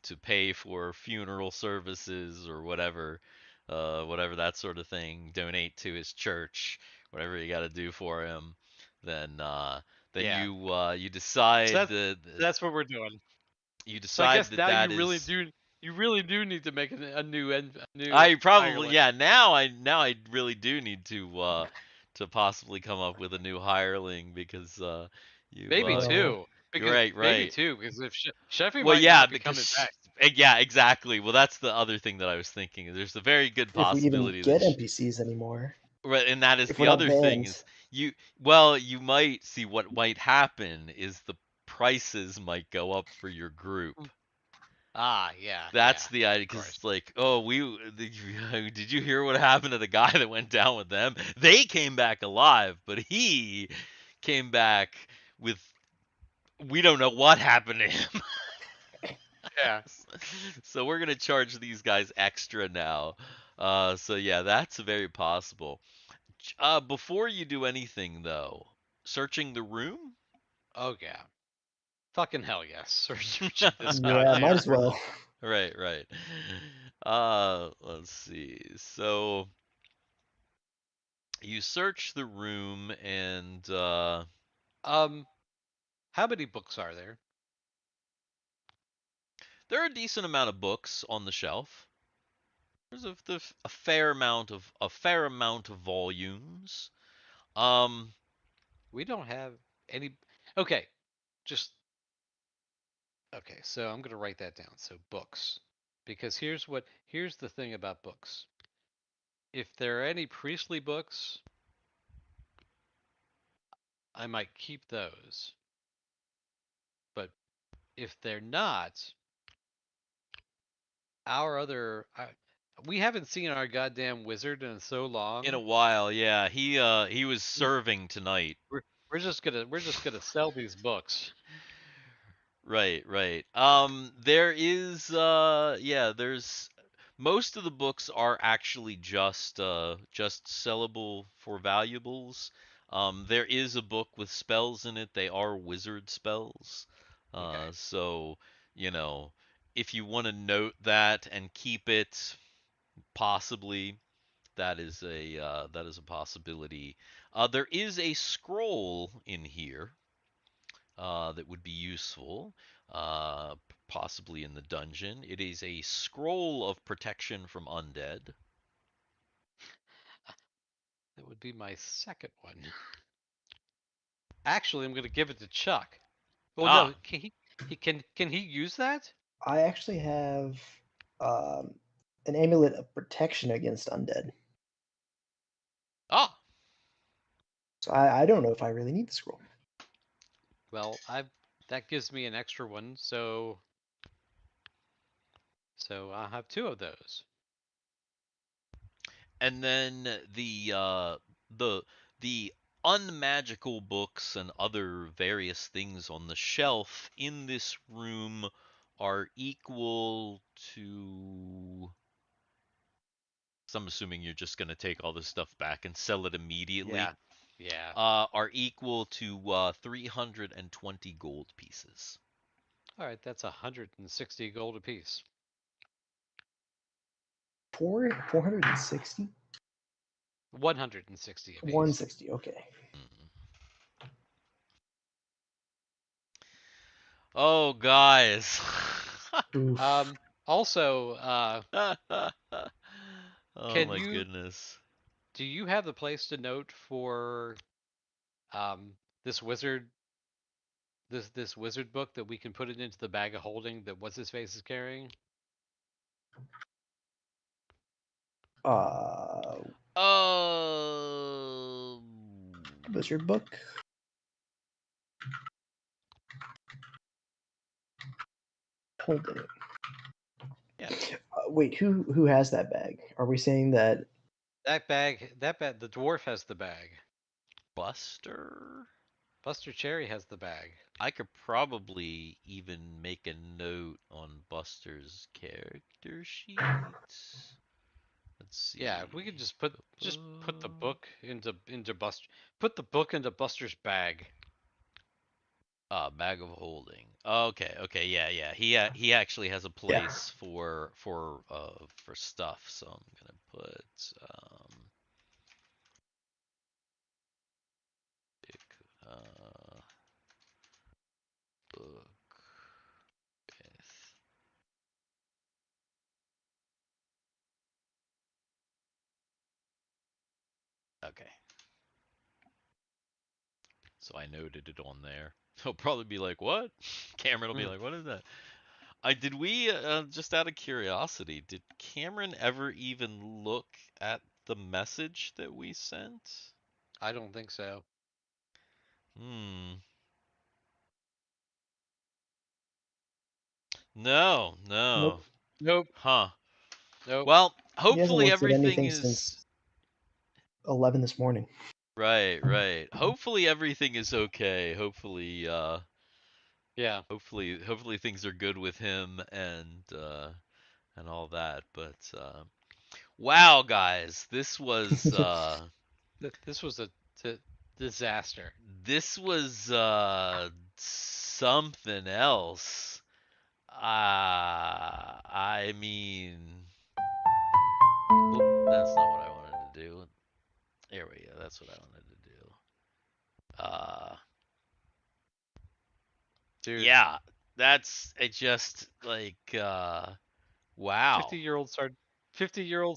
to pay for funeral services or whatever that sort of thing, donate to his church, whatever you got to do for him, then
Yeah.
you
So
decide
that's what we're doing.
you
So I guess
decide that
now
that is.
you really do need to make a new
I probably
hireling.
yeah now I really do need to possibly come up with a new hireling because
Maybe
Well,
two
you're
because
right.
if Sheffy
Well,
might
yeah,
not be coming
because
back.
yeah, exactly. Well, that's the other thing that I was thinking. There's a very good
if we even
possibility that
get NPCs anymore,
right, and that is
if
the
we're not
other thing
banned,
is you might see what might happen is the prices might go up for your group.
Ah, yeah, yeah,
That's the idea,
of
because
course.
it's like, oh, did you hear what happened to the guy that went down with them? They came back alive, but he came back with we don't know what happened to him.
Yeah.
So we're gonna charge these guys extra now. So yeah, that's very possible. Before you do anything though, searching the room.
Oh yeah. Fucking hell yes. Searching this
yeah, might
goddamn
as
room.
well.
Right. Let's see. So you search the room and
Um, how many books are there?
there are a decent amount of books on the shelf. There's a fair amount of volumes. Um,
We don't have any. Okay, just okay. So I'm gonna write that down. So books. because here's the thing about books. If there are any priestly books, I might keep those. But if they're not, we haven't seen our goddamn wizard in so
In a
long.
while, yeah. He was serving tonight.
We're just gonna sell these books.
Right, right. There is yeah, there's most of the books are actually just sellable for valuables. There is a book with spells in it. They are wizard spells.
Okay.
So, you know, if you want to note that and keep it, possibly that is a possibility. There is a scroll in here that would be useful, possibly in the dungeon. It is a scroll of protection from undead.
That would be my second one. Actually, I'm gonna give it to Chuck. Well,
Ah,
no, can he use that?
I actually have um, an amulet of protection against undead.
ah.
So I don't know if I really need the scroll.
Well, that gives me an extra one, so I'll have two of those.
And then the the unmagical books and other various things on the shelf in this room are equal to. So I'm assuming you're just gonna take all this stuff back and sell it immediately.
Yeah, yeah.
Are equal to 320 gold pieces.
All right, that's 160 gold apiece.
460?
160 apiece.
160, okay.
Mm. Oh, guys.
Oof.
Also,
Oh
can
my
you
goodness.
do you have the place to note for um this wizard this wizard book that we can put it into the bag of holding that what's his face is carrying?
Uh,
Oh.
wizard book. Holding it.
Yeah.
Wait, who has that bag? Are we saying that?
The dwarf has the bag.
Buster?
Buster Cherry has the bag.
I could probably even make a note on Buster's character sheet. Let's
Yeah,
see.
if we could just put the book into Buster put the book into Buster's bag.
Bag of holding. Okay, okay, yeah, yeah. He actually has a
Yeah.
place for stuff. So I'm gonna put big book with. Okay, so I noted it on there. He'll probably be like, "What?" Cameron will be
Hmm.
like, "What is that?" I did we just out of curiosity, did Cameron ever even look at the message that we sent?
I don't think so.
Hmm. No, no.
Nope.
Nope.
Huh.
Nope.
Well,
He hasn't
hopefully
looked at
everything
anything
is
since 11 this morning.
right, right. Hopefully everything is okay.
Yeah.
Hopefully things are good with him and all that. But wow, guys,
This was a disaster.
this was something else. I mean, well, that's not what I wanted to do. There we go. That's what I wanted to do.
Dude,
Yeah, that's it. Just like wow.
50-year-old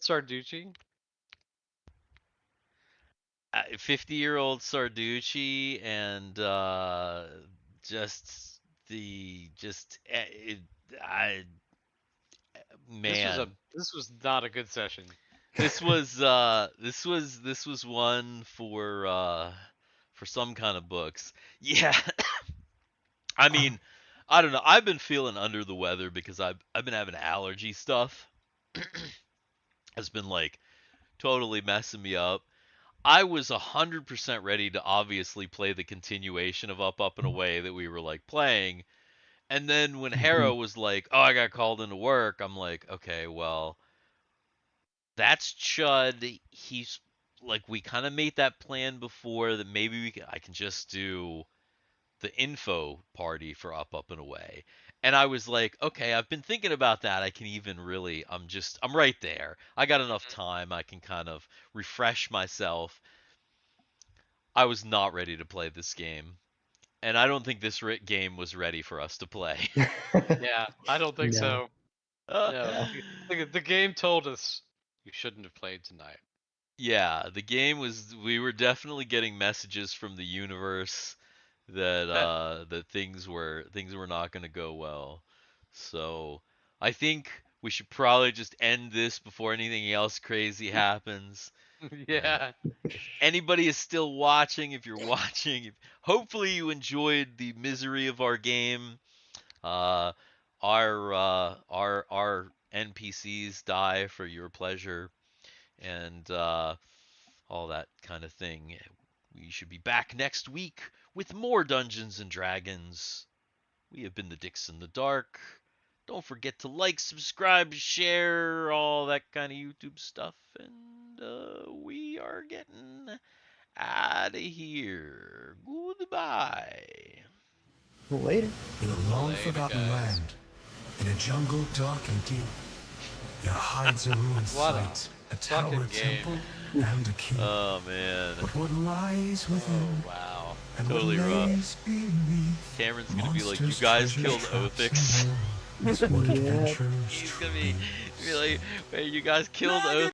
Sarducci?
50-year-old Sarducci and just the just it, I Man,
this was not a good session.
this was one for some kind of books. Yeah. I mean, I don't know. I've been feeling under the weather because I've been having allergy stuff. Has been like totally messing me up. I was 100% ready to obviously play the continuation of Up and Away that we were like playing. And then when Harrow was like, "Oh, I got called into work," I'm like, "Okay, well, that's Chud. He's like, we kind of made that plan before that maybe I can just do the info party for Up and Away." And I was like, "Okay, I've been thinking about that. I can even really I'm right there. I got enough time. I can kind of refresh myself." I was not ready to play this game. And I don't think this game was ready for us to play.
Yeah, I don't think
No.
so. No, the game told us you shouldn't have played tonight.
Yeah, the game was. We were definitely getting messages from the universe that things were not going to go well. So I think we should probably just end this before anything else crazy happens. And
Yeah.
if anybody is still watching, if you're watching, hopefully you enjoyed the misery of our game. Uh, our NPCs die for your pleasure, and all that kind of thing. We should be back next week with more Dungeons and Dragons. We have been the Dicks in the Dark. Don't forget to like, subscribe, share, all that kind of YouTube stuff. And we are getting out of here. Goodbye.
Later.
In a long
Later,
forgotten
guys.
land, in a jungle dark and deep, there hides a ruined
What a
site, a tower
fucking game.
temple, and a key.
Oh man.
But what lies within,
Oh wow.
and
Totally
what
rough.
lays beneath,
Cameron's gonna be like, "You
monsters,
guys
treasure,
killed
traps,
Othix."
and more is what
Yeah.
adventures
He's gonna
truly
be like, "Wait, you guys killed Othix?"